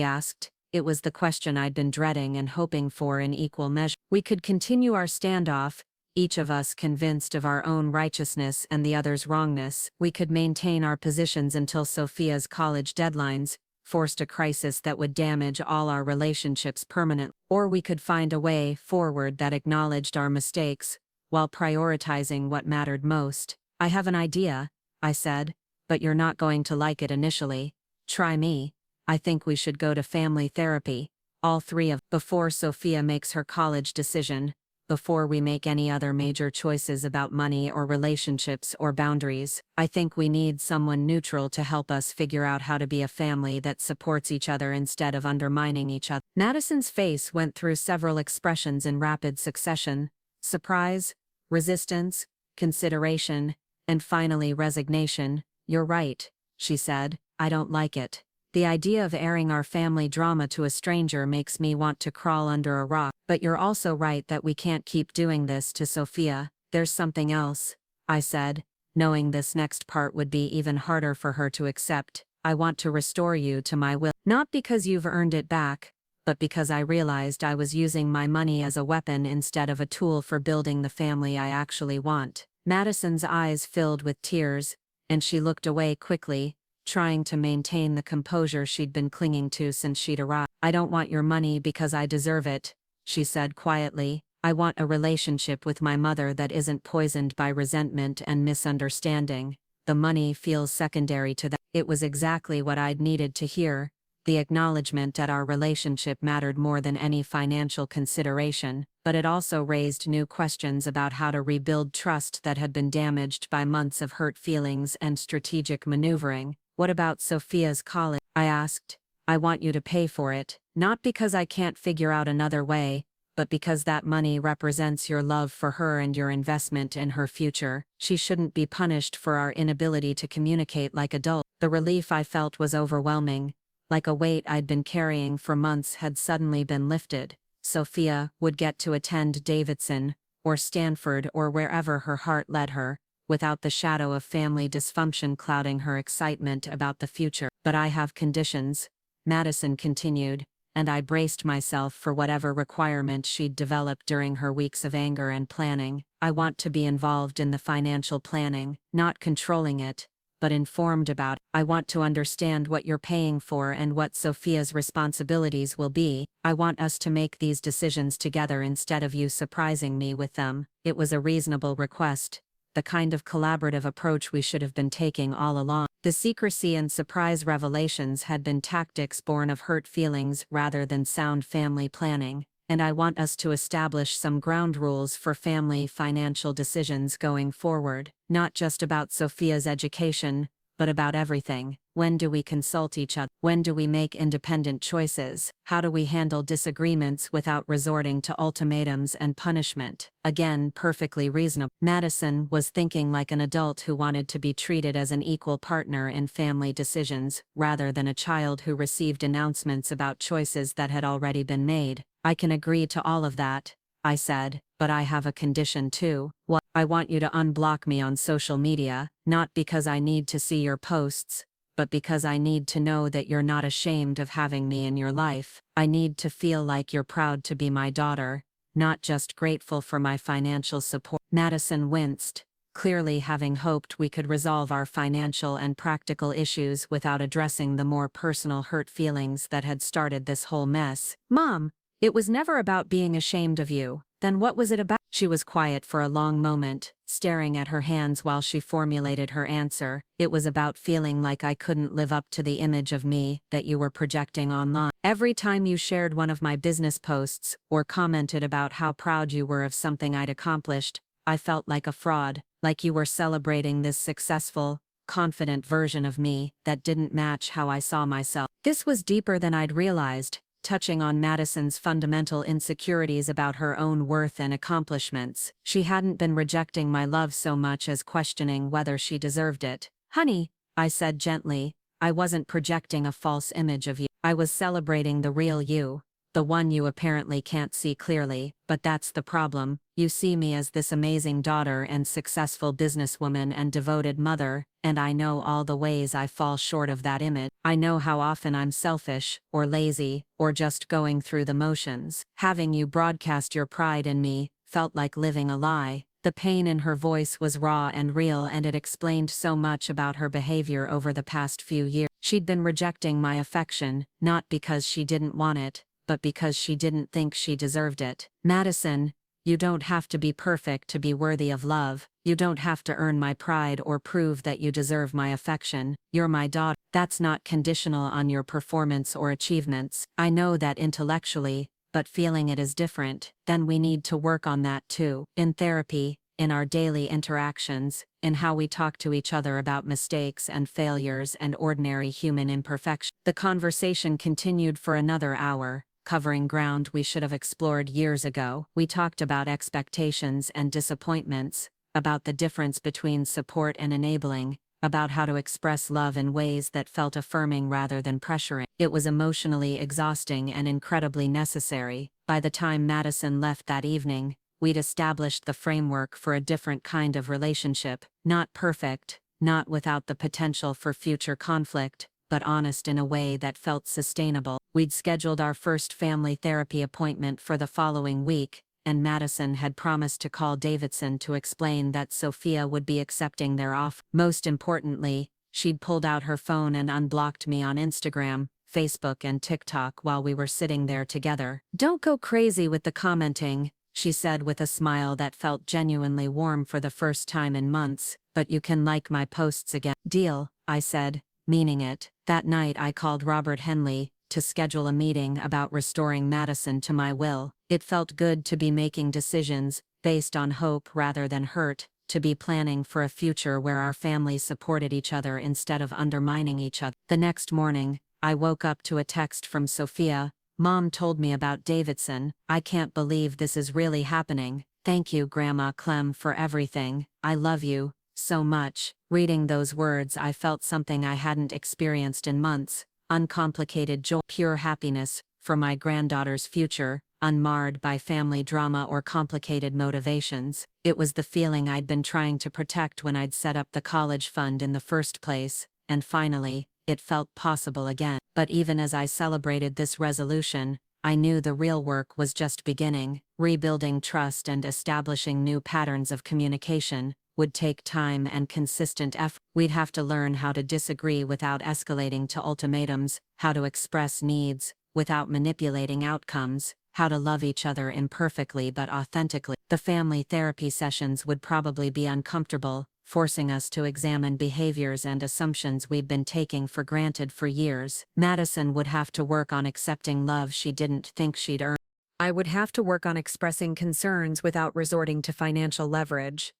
asked. It was the question I'd been dreading and hoping for in equal measure. We could continue our standoff, each of us convinced of our own righteousness and the other's wrongness. We could maintain our positions until Sophia's college deadlines forced a crisis that would damage all our relationships permanently. Or we could find a way forward that acknowledged our mistakes, while prioritizing what mattered most. I have an idea, I said, but you're not going to like it initially. Try me. I think we should go to family therapy, all three of, before Sophia makes her college decision, before we make any other major choices about money or relationships or boundaries. I think we need someone neutral to help us figure out how to be a family that supports each other instead of undermining each other. Madison's face went through several expressions in rapid succession: surprise, resistance, consideration, and finally resignation. You're right, she said. I don't like it. The idea of airing our family drama to a stranger makes me want to crawl under a rock. But you're also right that we can't keep doing this to Sophia. There's something else, I said, knowing this next part would be even harder for her to accept. I want to restore you to my will. Not because you've earned it back, but because I realized I was using my money as a weapon instead of a tool for building the family I actually want. Madison's eyes filled with tears, and she looked away quickly, trying to maintain the composure she'd been clinging to since she'd arrived. I don't want your money because I deserve it, she said quietly. I want a relationship with my mother that isn't poisoned by resentment and misunderstanding. The money feels secondary to that. It was exactly what I'd needed to hear. The acknowledgement that our relationship mattered more than any financial consideration, but it also raised new questions about how to rebuild trust that had been damaged by months of hurt feelings and strategic maneuvering. What about Sophia's college? I asked. I want you to pay for it, not because I can't figure out another way, but because that money represents your love for her and your investment in her future. She shouldn't be punished for our inability to communicate like adults. The relief I felt was overwhelming, like a weight I'd been carrying for months had suddenly been lifted. Sophia would get to attend Davidson, or Stanford, or wherever her heart led her, without the shadow of family dysfunction clouding her excitement about the future. But I have conditions, Madison continued, and I braced myself for whatever requirement she'd develop during her weeks of anger and planning. I want to be involved in the financial planning, not controlling it, but informed about it. I want to understand what you're paying for and what Sophia's responsibilities will be. I want us to make these decisions together instead of you surprising me with them. It was a reasonable request, the kind of collaborative approach we should have been taking all along. The secrecy and surprise revelations had been tactics born of hurt feelings rather than sound family planning, and I want us to establish some ground rules for family financial decisions going forward, not just about Sophia's education, but about everything. When do we consult each other? When do we make independent choices? How do we handle disagreements without resorting to ultimatums and punishment? Again, perfectly reasonable. Madison was thinking like an adult who wanted to be treated as an equal partner in family decisions, rather than a child who received announcements about choices that had already been made. I can agree to all of that, I said, but I have a condition too. What? I want you to unblock me on social media, not because I need to see your posts, but because I need to know that you're not ashamed of having me in your life. I need to feel like you're proud to be my daughter, not just grateful for my financial support. Madison winced, clearly having hoped we could resolve our financial and practical issues without addressing the more personal hurt feelings that had started this whole mess. Mom, it was never about being ashamed of you. Then what was it about? She was quiet for a long moment, staring at her hands while she formulated her answer. It was about feeling like I couldn't live up to the image of me that you were projecting online. Every time you shared one of my business posts or commented about how proud you were of something I'd accomplished, I felt like a fraud, like you were celebrating this successful, confident version of me that didn't match how I saw myself. This was deeper than I'd realized, touching on Madison's fundamental insecurities about her own worth and accomplishments. She hadn't been rejecting my love so much as questioning whether she deserved it. Honey, I said gently, I wasn't projecting a false image of you. I was celebrating the real you, The one you apparently can't see clearly, but that's the problem. You see me as this amazing daughter and successful businesswoman and devoted mother, and I know all the ways I fall short of that image. I know how often I'm selfish, or lazy, or just going through the motions. Having you broadcast your pride in me felt like living a lie. The pain in her voice was raw and real, and it explained so much about her behavior over the past few years. She'd been rejecting my affection, not because she didn't want it, but because she didn't think she deserved it. Madison, you don't have to be perfect to be worthy of love. You don't have to earn my pride or prove that you deserve my affection. You're my daughter. That's not conditional on your performance or achievements. I know that intellectually, but feeling it is different. Then we need to work on that too. In therapy, in our daily interactions, in how we talk to each other about mistakes and failures and ordinary human imperfection. The conversation continued for another hour, covering ground we should have explored years ago. We talked about expectations and disappointments, about the difference between support and enabling, about how to express love in ways that felt affirming rather than pressuring. It was emotionally exhausting and incredibly necessary. By the time Madison left that evening, we'd established the framework for a different kind of relationship, not perfect, not without the potential for future conflict, but honest in a way that felt sustainable. We'd scheduled our first family therapy appointment for the following week, and Madison had promised to call Davidson to explain that Sophia would be accepting their offer. Most importantly, she'd pulled out her phone and unblocked me on Instagram, Facebook, and TikTok while we were sitting there together. "Don't go crazy with the commenting," she said with a smile that felt genuinely warm for the first time in months, "but you can like my posts again." "Deal," I said, meaning it. That night I called Robert Henley to schedule a meeting about restoring Madison to my will. It felt good to be making decisions based on hope rather than hurt, to be planning for a future where our families supported each other instead of undermining each other. The next morning, I woke up to a text from Sophia. "Mom told me about Davidson. I can't believe this is really happening. Thank you, Grandma Clem, for everything. I love you so much." Reading those words, I felt something I hadn't experienced in months: uncomplicated joy, pure happiness for my granddaughter's future, unmarred by family drama or complicated motivations. It was the feeling I'd been trying to protect when I'd set up the college fund in the first place, and finally, it felt possible again. But even as I celebrated this resolution, I knew the real work was just beginning. Rebuilding trust and establishing new patterns of communication would take time and consistent effort. We'd have to learn how to disagree without escalating to ultimatums, how to express needs without manipulating outcomes, how to love each other imperfectly but authentically. The family therapy sessions would probably be uncomfortable, forcing us to examine behaviors and assumptions we'd been taking for granted for years. Madison would have to work on accepting love she didn't think she'd earn. I would have to work on expressing concerns without resorting to financial leverage.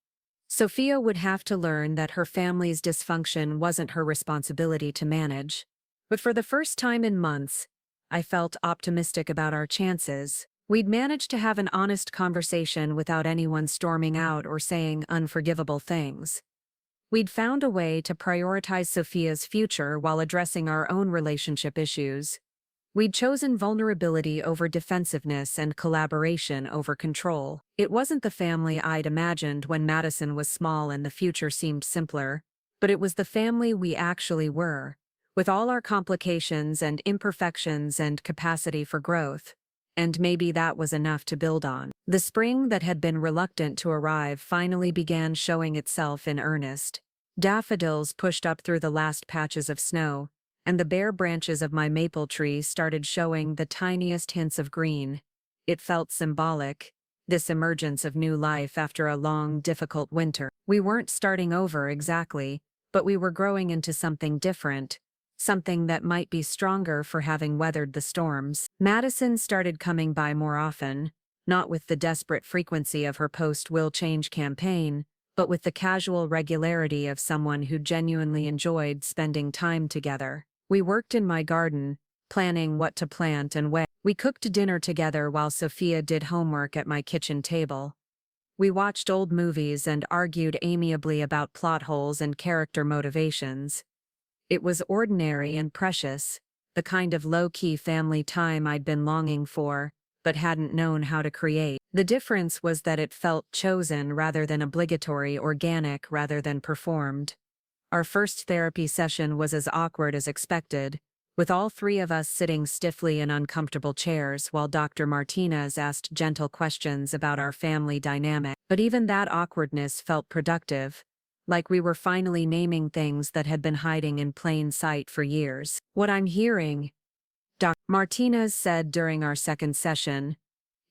Sophia would have to learn that her family's dysfunction wasn't her responsibility to manage. But for the first time in months, I felt optimistic about our chances. We'd managed to have an honest conversation without anyone storming out or saying unforgivable things. We'd found a way to prioritize Sophia's future while addressing our own relationship issues. We'd chosen vulnerability over defensiveness and collaboration over control. It wasn't the family I'd imagined when Madison was small and the future seemed simpler, but it was the family we actually were, with all our complications and imperfections and capacity for growth. And maybe that was enough to build on. The spring that had been reluctant to arrive finally began showing itself in earnest. Daffodils pushed up through the last patches of snow, and the bare branches of my maple tree started showing the tiniest hints of green. It felt symbolic, this emergence of new life after a long, difficult winter. We weren't starting over exactly, but we were growing into something different, something that might be stronger for having weathered the storms. Madison started coming by more often, not with the desperate frequency of her post-will change campaign, but with the casual regularity of someone who genuinely enjoyed spending time together. We worked in my garden, planning what to plant and when. We cooked dinner together while Sophia did homework at my kitchen table. We watched old movies and argued amiably about plot holes and character motivations. It was ordinary and precious, the kind of low-key family time I'd been longing for, but hadn't known how to create. The difference was that it felt chosen rather than obligatory, organic rather than performed. Our first therapy session was as awkward as expected, with all three of us sitting stiffly in uncomfortable chairs while Dr. Martinez asked gentle questions about our family dynamic. But even that awkwardness felt productive, like we were finally naming things that had been hiding in plain sight for years. "What I'm hearing," Dr. Martinez said during our second session,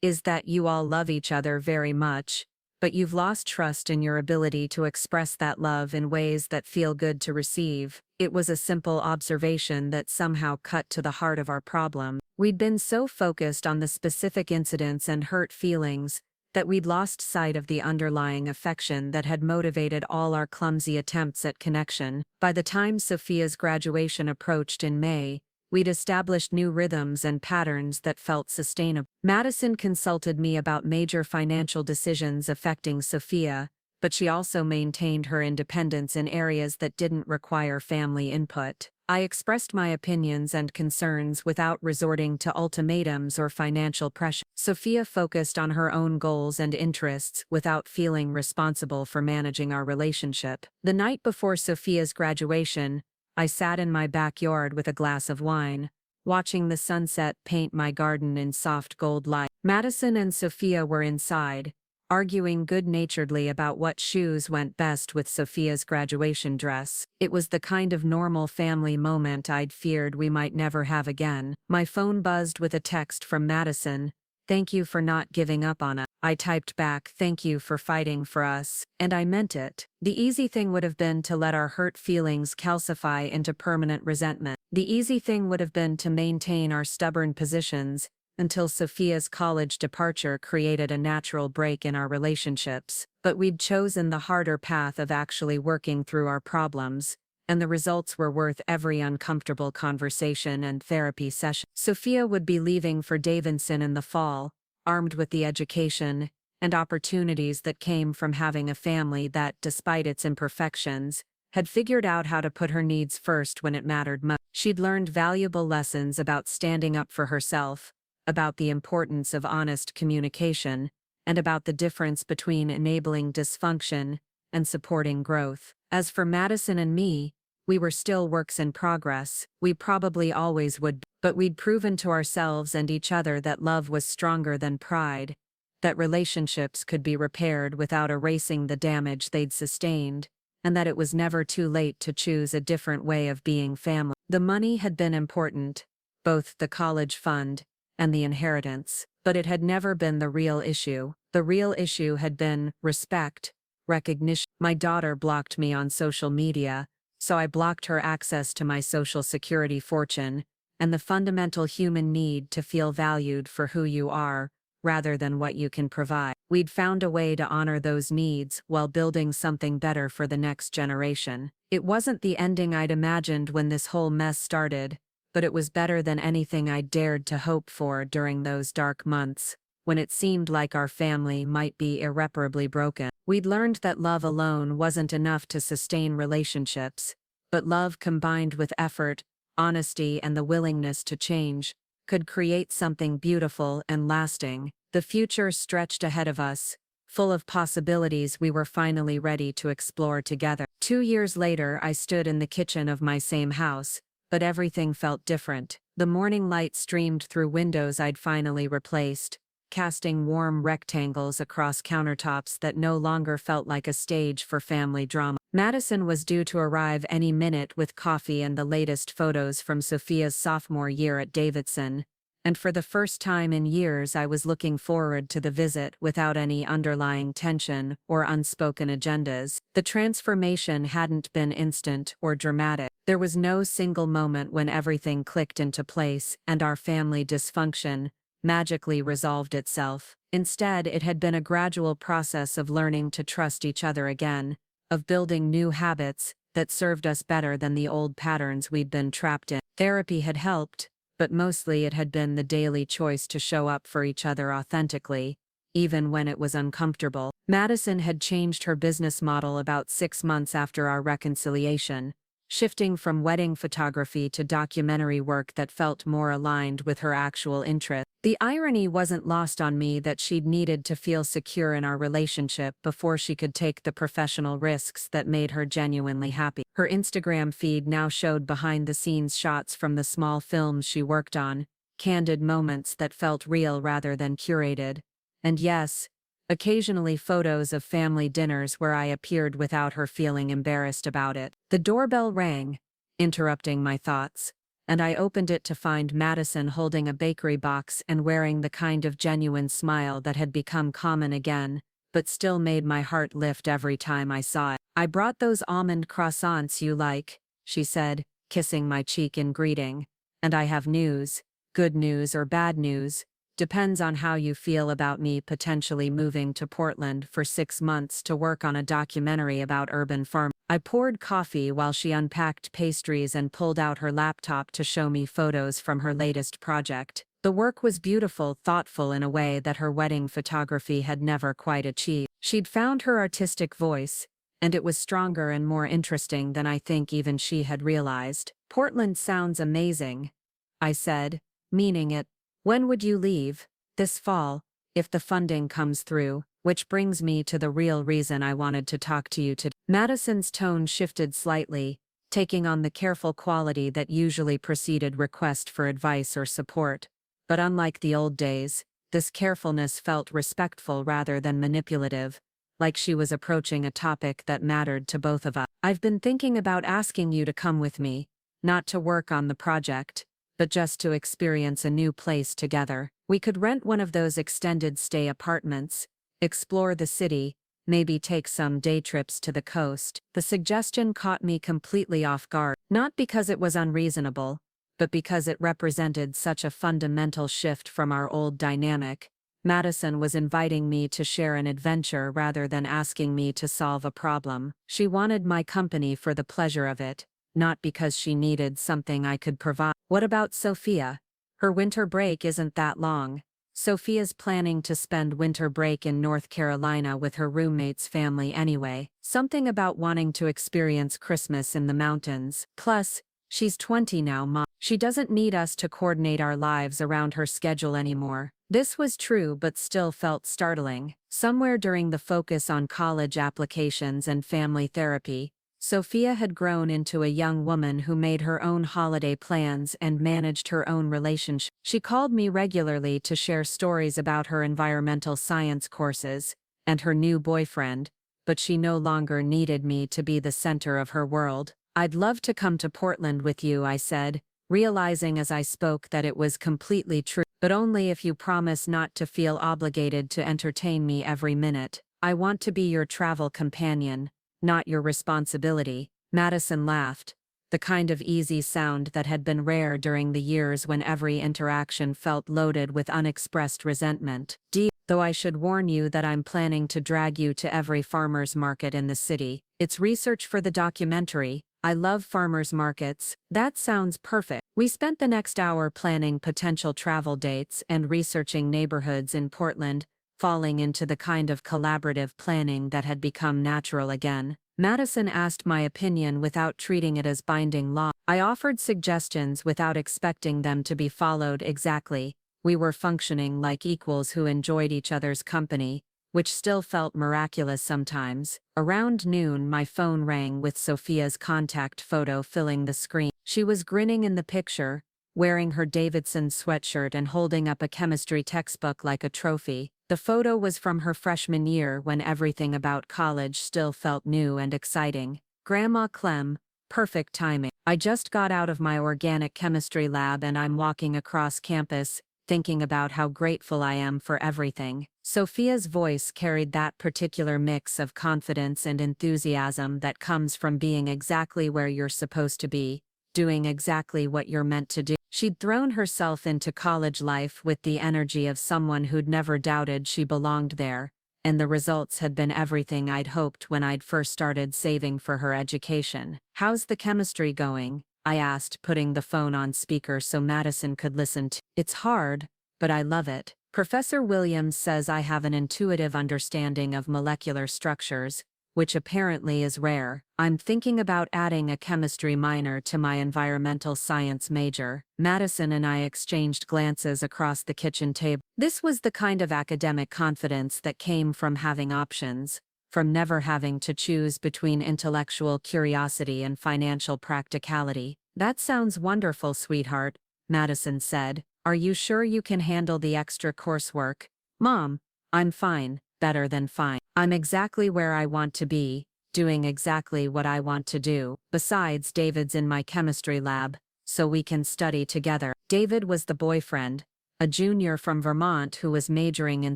"is that you all love each other very much, but you've lost trust in your ability to express that love in ways that feel good to receive." It was a simple observation that somehow cut to the heart of our problem. We'd been so focused on the specific incidents and hurt feelings that we'd lost sight of the underlying affection that had motivated all our clumsy attempts at connection. By the time Sophia's graduation approached in May, we'd established new rhythms and patterns that felt sustainable. Madison consulted me about major financial decisions affecting Sophia, but she also maintained her independence in areas that didn't require family input. I expressed my opinions and concerns without resorting to ultimatums or financial pressure. Sophia focused on her own goals and interests without feeling responsible for managing our relationship. The night before Sophia's graduation, I sat in my backyard with a glass of wine, watching the sunset paint my garden in soft gold light. Madison and Sophia were inside, arguing good-naturedly about what shoes went best with Sophia's graduation dress. It was the kind of normal family moment I'd feared we might never have again. My phone buzzed with a text from Madison. "Thank you for not giving up on us." I typed back, "Thank you for fighting for us." And I meant it. The easy thing would have been to let our hurt feelings calcify into permanent resentment. The easy thing would have been to maintain our stubborn positions until Sophia's college departure created a natural break in our relationships. But we'd chosen the harder path of actually working through our problems, and the results were worth every uncomfortable conversation and therapy session. Sophia would be leaving for Davidson in the fall, armed with the education and opportunities that came from having a family that, despite its imperfections, had figured out how to put her needs first when it mattered most. She'd learned valuable lessons about standing up for herself, about the importance of honest communication, and about the difference between enabling dysfunction and supporting growth. As for Madison and me, we were still works in progress. We probably always would be, but we'd proven to ourselves and each other that love was stronger than pride, that relationships could be repaired without erasing the damage they'd sustained, and that it was never too late to choose a different way of being family. The money had been important, both the college fund and the inheritance, but it had never been the real issue. The real issue had been respect, recognition. My daughter blocked me on social media, so I blocked her access to my Social Security fortune, and the fundamental human need to feel valued for who you are, rather than what you can provide. We'd found a way to honor those needs while building something better for the next generation. It wasn't the ending I'd imagined when this whole mess started, but it was better than anything I'd dared to hope for during those dark months, when it seemed like our family might be irreparably broken. We'd learned that love alone wasn't enough to sustain relationships, but love combined with effort, honesty, and the willingness to change could create something beautiful and lasting. The future stretched ahead of us, full of possibilities we were finally ready to explore together. 2 years later, I stood in the kitchen of my same house, but everything felt different. The morning light streamed through windows I'd finally replaced, casting warm rectangles across countertops that no longer felt like a stage for family drama. Madison was due to arrive any minute with coffee and the latest photos from Sophia's sophomore year at Davidson, and for the first time in years I was looking forward to the visit without any underlying tension or unspoken agendas. The transformation hadn't been instant or dramatic. There was no single moment when everything clicked into place and our family dysfunction magically resolved itself. Instead, it had been a gradual process of learning to trust each other again, of building new habits that served us better than the old patterns we'd been trapped in. Therapy had helped, but mostly it had been the daily choice to show up for each other authentically, even when it was uncomfortable. Madison had changed her business model about 6 months after our reconciliation, shifting from wedding photography to documentary work that felt more aligned with her actual interests. The irony wasn't lost on me that she'd needed to feel secure in our relationship before she could take the professional risks that made her genuinely happy. Her Instagram feed now showed behind-the-scenes shots from the small films she worked on, candid moments that felt real rather than curated. And yes, occasionally photos of family dinners where I appeared without her feeling embarrassed about it. The doorbell rang, interrupting my thoughts, and I opened it to find Madison holding a bakery box and wearing the kind of genuine smile that had become common again, but still made my heart lift every time I saw it. "I brought those almond croissants you like," she said, kissing my cheek in greeting. "And I have news, good news or bad news. Depends on how you feel about me potentially moving to Portland for 6 months to work on a documentary about urban farming." I poured coffee while she unpacked pastries and pulled out her laptop to show me photos from her latest project. The work was beautiful, thoughtful in a way that her wedding photography had never quite achieved. She'd found her artistic voice, and it was stronger and more interesting than I think even she had realized. "Portland sounds amazing," I said, meaning it. "When would you leave?" "This fall, if the funding comes through, which brings me to the real reason I wanted to talk to you today." Madison's tone shifted slightly, taking on the careful quality that usually preceded request for advice or support. But unlike the old days, this carefulness felt respectful rather than manipulative, like she was approaching a topic that mattered to both of us. "I've been thinking about asking you to come with me, not to work on the project, but just to experience a new place together. We could rent one of those extended stay apartments, explore the city, maybe take some day trips to the coast." The suggestion caught me completely off guard, not because it was unreasonable, but because it represented such a fundamental shift from our old dynamic. Madison was inviting me to share an adventure rather than asking me to solve a problem. She wanted my company for the pleasure of it, not because she needed something I could provide. "What about Sophia? Her winter break isn't that long." "Sophia's planning to spend winter break in North Carolina with her roommate's family anyway. Something about wanting to experience Christmas in the mountains. Plus, she's 20 now, Mom. She doesn't need us to coordinate our lives around her schedule anymore." This was true but still felt startling. Somewhere during the focus on college applications and family therapy, Sophia had grown into a young woman who made her own holiday plans and managed her own relationship. She called me regularly to share stories about her environmental science courses and her new boyfriend, but she no longer needed me to be the center of her world. "I'd love to come to Portland with you," I said, realizing as I spoke that it was completely true, "but only if you promise not to feel obligated to entertain me every minute. I want to be your travel companion, not your responsibility." Madison laughed, the kind of easy sound that had been rare during the years when every interaction felt loaded with unexpressed resentment. "Deal, though I should warn you that I'm planning to drag you to every farmer's market in the city. It's research for the documentary. I love farmers markets." "That sounds perfect." We spent the next hour planning potential travel dates and researching neighborhoods in Portland, falling into the kind of collaborative planning that had become natural again. Madison asked my opinion without treating it as binding law. I offered suggestions without expecting them to be followed exactly. We were functioning like equals who enjoyed each other's company, which still felt miraculous sometimes. Around noon, my phone rang with Sophia's contact photo filling the screen. She was grinning in the picture, wearing her Davidson sweatshirt and holding up a chemistry textbook like a trophy. The photo was from her freshman year when everything about college still felt new and exciting. "Grandma Clem, perfect timing. I just got out of my organic chemistry lab and I'm walking across campus, thinking about how grateful I am for everything." Sophia's voice carried that particular mix of confidence and enthusiasm that comes from being exactly where you're supposed to be, doing exactly what you're meant to do. She'd thrown herself into college life with the energy of someone who'd never doubted she belonged there, and the results had been everything I'd hoped when I'd first started saving for her education. "How's the chemistry going?" I asked, putting the phone on speaker so Madison could listen to. "It's hard, but I love it. Professor Williams says I have an intuitive understanding of molecular structures, which apparently is rare. I'm thinking about adding a chemistry minor to my environmental science major. Madison and I exchanged glances across the kitchen table. This was the kind of academic confidence that came from having options, from never having to choose between intellectual curiosity and financial practicality. That sounds wonderful, sweetheart, Madison said. Are you sure you can handle the extra coursework? Mom, I'm fine, better than fine. I'm exactly where I want to be, doing exactly what I want to do. Besides, David's in my chemistry lab, so we can study together. David was the boyfriend, a junior from Vermont who was majoring in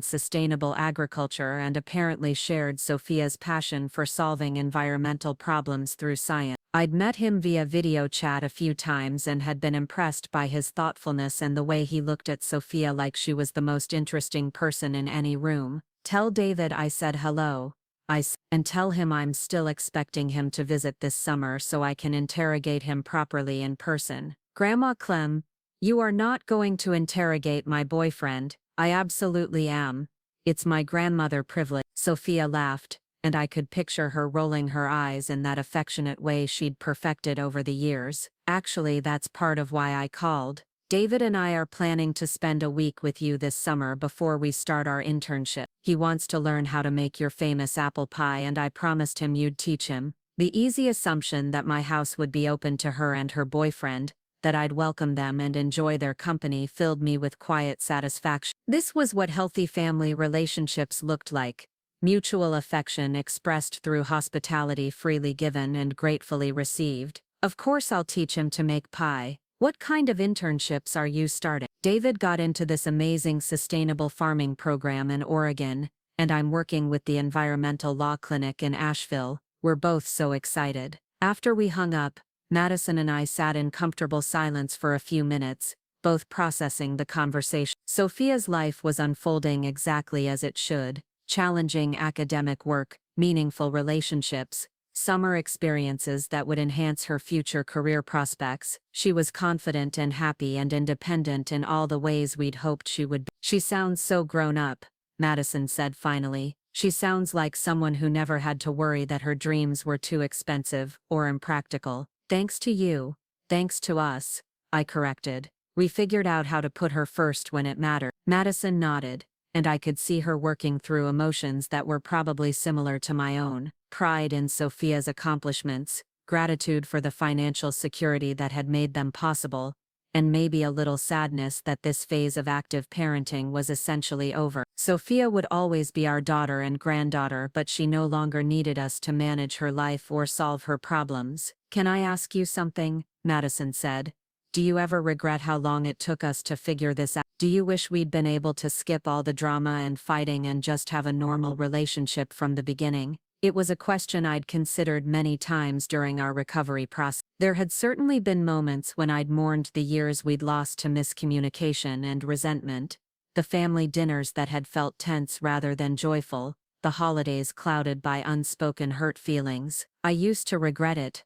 sustainable agriculture and apparently shared Sophia's passion for solving environmental problems through science. I'd met him via video chat a few times and had been impressed by his thoughtfulness and the way he looked at Sophia like she was the most interesting person in any room. Tell David I said hello, and tell him I'm still expecting him to visit this summer so I can interrogate him properly in person. Grandma Clem, you are not going to interrogate my boyfriend. I absolutely am. It's my grandmother privilege. Sophia laughed, and I could picture her rolling her eyes in that affectionate way she'd perfected over the years. Actually, that's part of why I called. David and I are planning to spend a week with you this summer before we start our internship. He wants to learn how to make your famous apple pie, and I promised him you'd teach him. The easy assumption that my house would be open to her and her boyfriend, that I'd welcome them and enjoy their company, filled me with quiet satisfaction. This was what healthy family relationships looked like. Mutual affection expressed through hospitality freely given and gratefully received. Of course I'll teach him to make pie. What kind of internships are you starting? David got into this amazing sustainable farming program in Oregon, and I'm working with the Environmental Law Clinic in Asheville. We're both so excited. After we hung up, Madison and I sat in comfortable silence for a few minutes, both processing the conversation. Sophia's life was unfolding exactly as it should. Challenging academic work, meaningful relationships, summer experiences that would enhance her future career prospects. She was confident and happy and independent in all the ways we'd hoped she would be. She sounds so grown up, Madison said finally. She sounds like someone who never had to worry that her dreams were too expensive or impractical. Thanks to you. Thanks to us, I corrected. We figured out how to put her first when it mattered. Madison nodded, and I could see her working through emotions that were probably similar to my own. Pride in Sophia's accomplishments, gratitude for the financial security that had made them possible, and maybe a little sadness that this phase of active parenting was essentially over. Sophia would always be our daughter and granddaughter, but she no longer needed us to manage her life or solve her problems. Can I ask you something? Madison said. Do you ever regret how long it took us to figure this out? Do you wish we'd been able to skip all the drama and fighting and just have a normal relationship from the beginning? It was a question I'd considered many times during our recovery process. There had certainly been moments when I'd mourned the years we'd lost to miscommunication and resentment, the family dinners that had felt tense rather than joyful, the holidays clouded by unspoken hurt feelings. I used to regret it,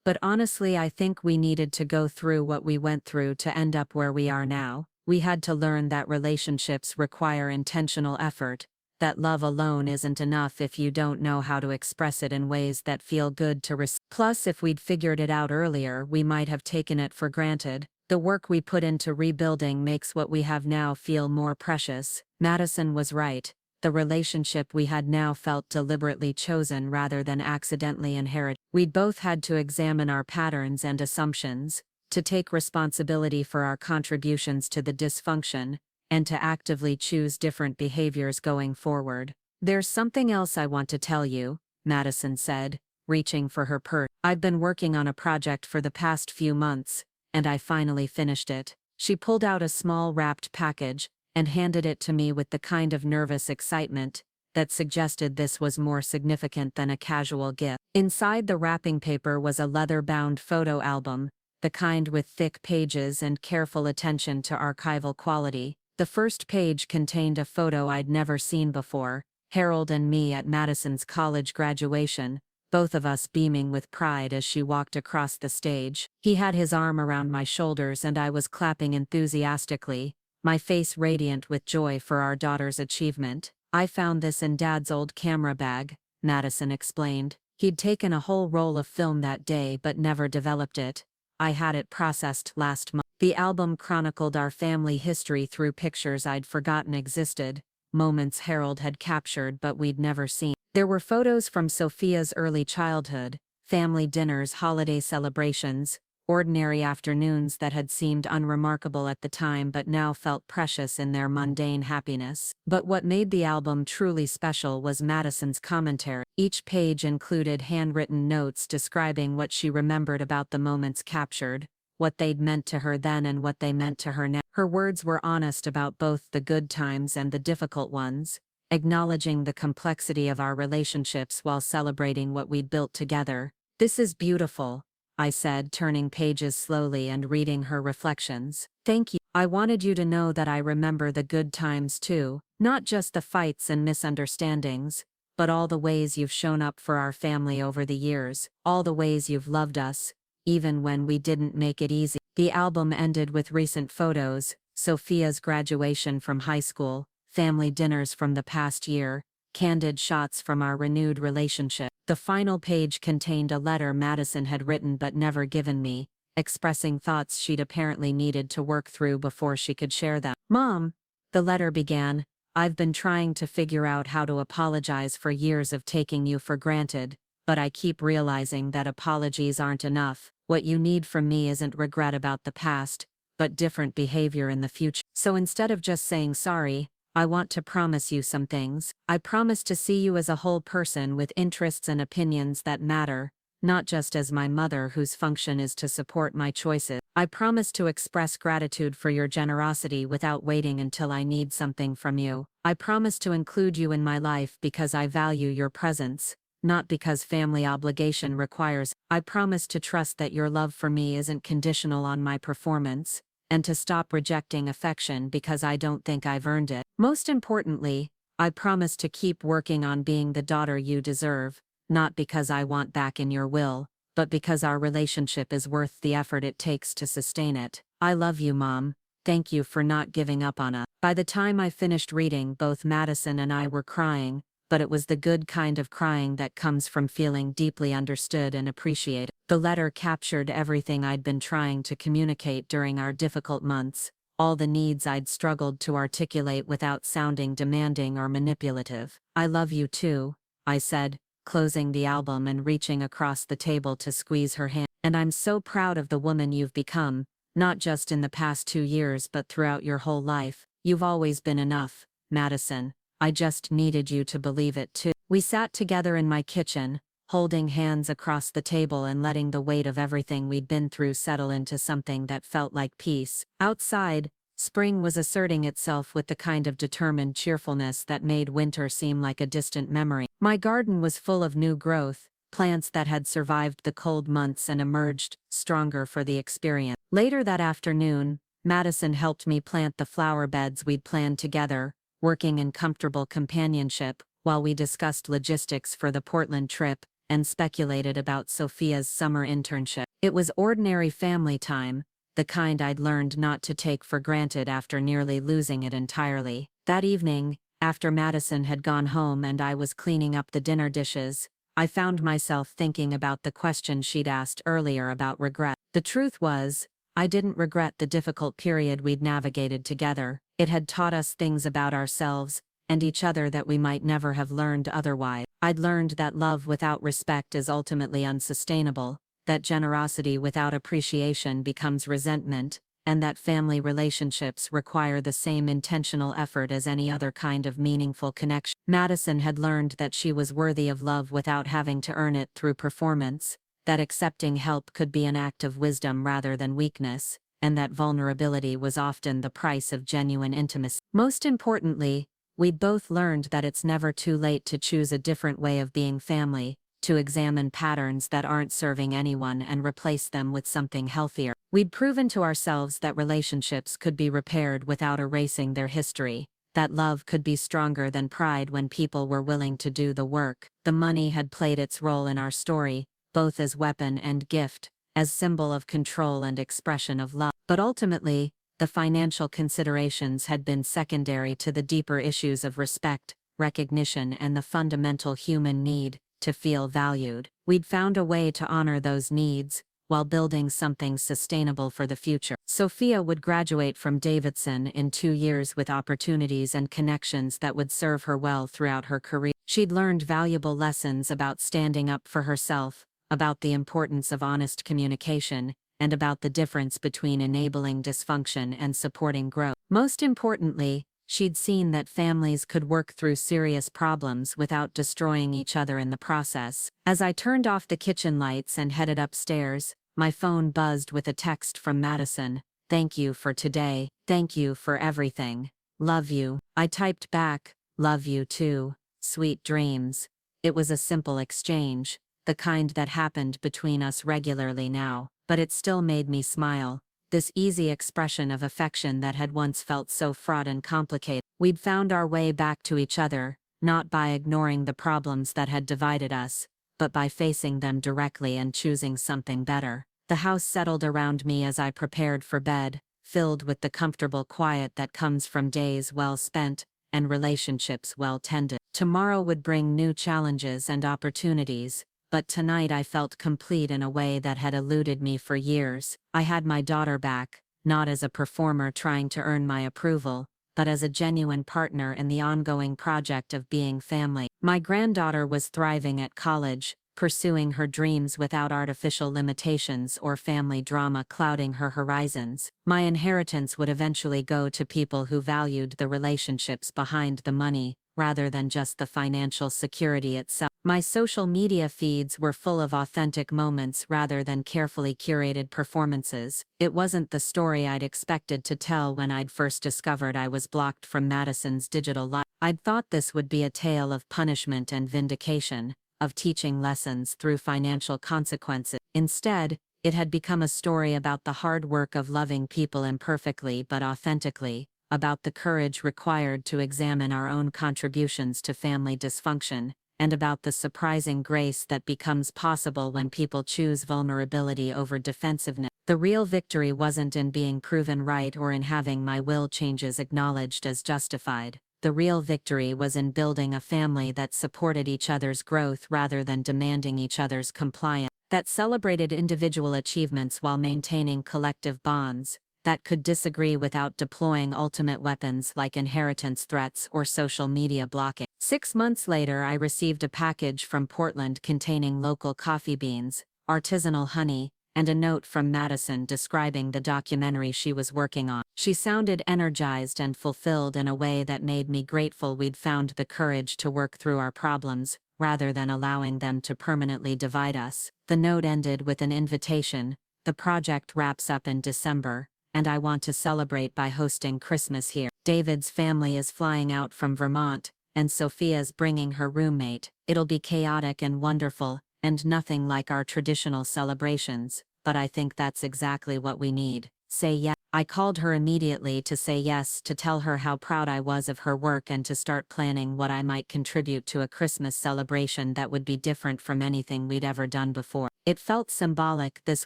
but honestly I think we needed to go through what we went through to end up where we are now. We had to learn that relationships require intentional effort, that love alone isn't enough if you don't know how to express it in ways that feel good to receive. Plus, if we'd figured it out earlier, we might have taken it for granted. The work we put into rebuilding makes what we have now feel more precious. Madison was right. The relationship we had now felt deliberately chosen rather than accidentally inherited. We'd both had to examine our patterns and assumptions, to take responsibility for our contributions to the dysfunction, and to actively choose different behaviors going forward. There's something else I want to tell you, Madison said, reaching for her purse. I've been working on a project for the past few months, and I finally finished it. She pulled out a small wrapped package and handed it to me with the kind of nervous excitement that suggested this was more significant than a casual gift. Inside the wrapping paper was a leather-bound photo album, the kind with thick pages and careful attention to archival quality. The first page contained a photo I'd never seen before, Harold and me at Madison's college graduation, both of us beaming with pride as she walked across the stage. He had his arm around my shoulders and I was clapping enthusiastically, my face radiant with joy for our daughter's achievement. I found this in Dad's old camera bag, Madison explained. He'd taken a whole roll of film that day but never developed it. I had it processed last month. The album chronicled our family history through pictures I'd forgotten existed, moments Harold had captured but we'd never seen. There were photos from Sophia's early childhood, family dinners, holiday celebrations, ordinary afternoons that had seemed unremarkable at the time but now felt precious in their mundane happiness. But what made the album truly special was Madison's commentary. Each page included handwritten notes describing what she remembered about the moments captured, what they'd meant to her then and what they meant to her now. Her words were honest about both the good times and the difficult ones, acknowledging the complexity of our relationships while celebrating what we'd built together. "This is beautiful," I said, turning pages slowly and reading her reflections. "Thank you. I wanted you to know that I remember the good times too, not just the fights and misunderstandings, but all the ways you've shown up for our family over the years, all the ways you've loved us, even when we didn't make it easy." The album ended with recent photos, Sophia's graduation from high school, family dinners from the past year, candid shots from our renewed relationship. The final page contained a letter Madison had written but never given me, expressing thoughts she'd apparently needed to work through before she could share them. "Mom," the letter began, "I've been trying to figure out how to apologize for years of taking you for granted, but I keep realizing that apologies aren't enough. What you need from me isn't regret about the past, but different behavior in the future. So instead of just saying sorry, I want to promise you some things. I promise to see you as a whole person with interests and opinions that matter, not just as my mother whose function is to support my choices. I promise to express gratitude for your generosity without waiting until I need something from you. I promise to include you in my life because I value your presence, not because family obligation requires. I promise to trust that your love for me isn't conditional on my performance, and to stop rejecting affection because I don't think I've earned it. Most importantly, I promise to keep working on being the daughter you deserve, not because I want back in your will, but because our relationship is worth the effort it takes to sustain it. I love you, Mom. Thank you for not giving up on us." By the time I finished reading, both Madison and I were crying, but it was the good kind of crying that comes from feeling deeply understood and appreciated. The letter captured everything I'd been trying to communicate during our difficult months, all the needs I'd struggled to articulate without sounding demanding or manipulative. "I love you too," I said, closing the album and reaching across the table to squeeze her hand. "And I'm so proud of the woman you've become, not just in the past 2 years but throughout your whole life. You've always been enough, Madison. I just needed you to believe it too." We sat together in my kitchen, holding hands across the table and letting the weight of everything we'd been through settle into something that felt like peace. Outside, spring was asserting itself with the kind of determined cheerfulness that made winter seem like a distant memory. My garden was full of new growth, plants that had survived the cold months and emerged stronger for the experience. Later that afternoon, Madison helped me plant the flower beds we'd planned together, working in comfortable companionship while we discussed logistics for the Portland trip and speculated about Sophia's summer internship. It was ordinary family time, the kind I'd learned not to take for granted after nearly losing it entirely. That evening, after Madison had gone home and I was cleaning up the dinner dishes, I found myself thinking about the question she'd asked earlier about regret. The truth was, I didn't regret the difficult period we'd navigated together. It had taught us things about ourselves and each other that we might never have learned otherwise. I'd learned that love without respect is ultimately unsustainable, that generosity without appreciation becomes resentment, and that family relationships require the same intentional effort as any other kind of meaningful connection. Madison had learned that she was worthy of love without having to earn it through performance, that accepting help could be an act of wisdom rather than weakness, and that vulnerability was often the price of genuine intimacy. Most importantly, we'd both learned that it's never too late to choose a different way of being family, to examine patterns that aren't serving anyone and replace them with something healthier. We'd proven to ourselves that relationships could be repaired without erasing their history, that love could be stronger than pride when people were willing to do the work. The money had played its role in our story, both as weapon and gift, as symbol of control and expression of love. But ultimately, the financial considerations had been secondary to the deeper issues of respect, recognition, and the fundamental human need to feel valued. We'd found a way to honor those needs while building something sustainable for the future. Sophia would graduate from Davidson in 2 years with opportunities and connections that would serve her well throughout her career. She'd learned valuable lessons about standing up for herself, about the importance of honest communication, and about the difference between enabling dysfunction and supporting growth. Most importantly, she'd seen that families could work through serious problems without destroying each other in the process. As I turned off the kitchen lights and headed upstairs, my phone buzzed with a text from Madison. "Thank you for today. Thank you for everything. Love you." I typed back, "Love you too. Sweet dreams." It was a simple exchange, the kind that happened between us regularly now, but it still made me smile. This easy expression of affection that had once felt so fraught and complicated. We'd found our way back to each other, not by ignoring the problems that had divided us, but by facing them directly and choosing something better. The house settled around me as I prepared for bed, filled with the comfortable quiet that comes from days well spent and relationships well tended. Tomorrow would bring new challenges and opportunities, but tonight I felt complete in a way that had eluded me for years. I had my daughter back, not as a performer trying to earn my approval, but as a genuine partner in the ongoing project of being family. My granddaughter was thriving at college, pursuing her dreams without artificial limitations or family drama clouding her horizons. My inheritance would eventually go to people who valued the relationships behind the money, rather than just the financial security itself. My social media feeds were full of authentic moments rather than carefully curated performances. It wasn't the story I'd expected to tell when I'd first discovered I was blocked from Madison's digital life. I'd thought this would be a tale of punishment and vindication, of teaching lessons through financial consequences. Instead, it had become a story about the hard work of loving people imperfectly but authentically, about the courage required to examine our own contributions to family dysfunction, and about the surprising grace that becomes possible when people choose vulnerability over defensiveness. The real victory wasn't in being proven right or in having my will changes acknowledged as justified. The real victory was in building a family that supported each other's growth rather than demanding each other's compliance, that celebrated individual achievements while maintaining collective bonds, that could disagree without deploying ultimate weapons like inheritance threats or social media blocking. 6 months later, I received a package from Portland containing local coffee beans, artisanal honey, and a note from Madison describing the documentary she was working on. She sounded energized and fulfilled in a way that made me grateful we'd found the courage to work through our problems, rather than allowing them to permanently divide us. The note ended with an invitation. "The project wraps up in December, and I want to celebrate by hosting Christmas here. David's family is flying out from Vermont, and Sophia's bringing her roommate. It'll be chaotic and wonderful, and nothing like our traditional celebrations, but I think that's exactly what we need. Say yes." I called her immediately to say yes, to tell her how proud I was of her work and to start planning what I might contribute to a Christmas celebration that would be different from anything we'd ever done before. It felt symbolic, this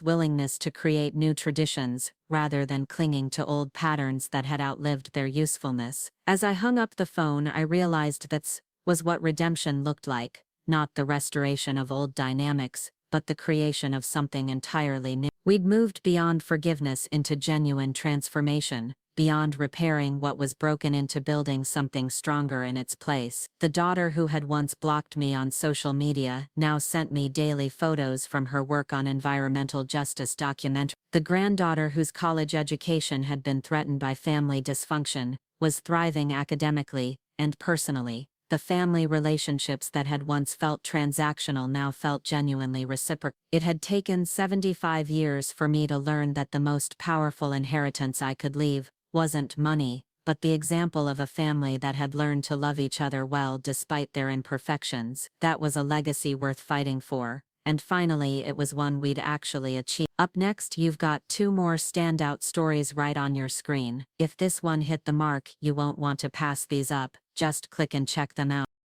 willingness to create new traditions, rather than clinging to old patterns that had outlived their usefulness. As I hung up the phone, I realized that was what redemption looked like, not the restoration of old dynamics, but the creation of something entirely new. We'd moved beyond forgiveness into genuine transformation, beyond repairing what was broken into building something stronger in its place. The daughter who had once blocked me on social media now sent me daily photos from her work on environmental justice documentary. The granddaughter whose college education had been threatened by family dysfunction was thriving academically and personally. The family relationships that had once felt transactional now felt genuinely reciprocal. It had taken 75 years for me to learn that the most powerful inheritance I could leave wasn't money, but the example of a family that had learned to love each other well despite their imperfections. That was a legacy worth fighting for, and finally it was one we'd actually achieved. Up next, you've got 2 more standout stories right on your screen. If this one hit the mark, you won't want to pass these up. Just click and check them out.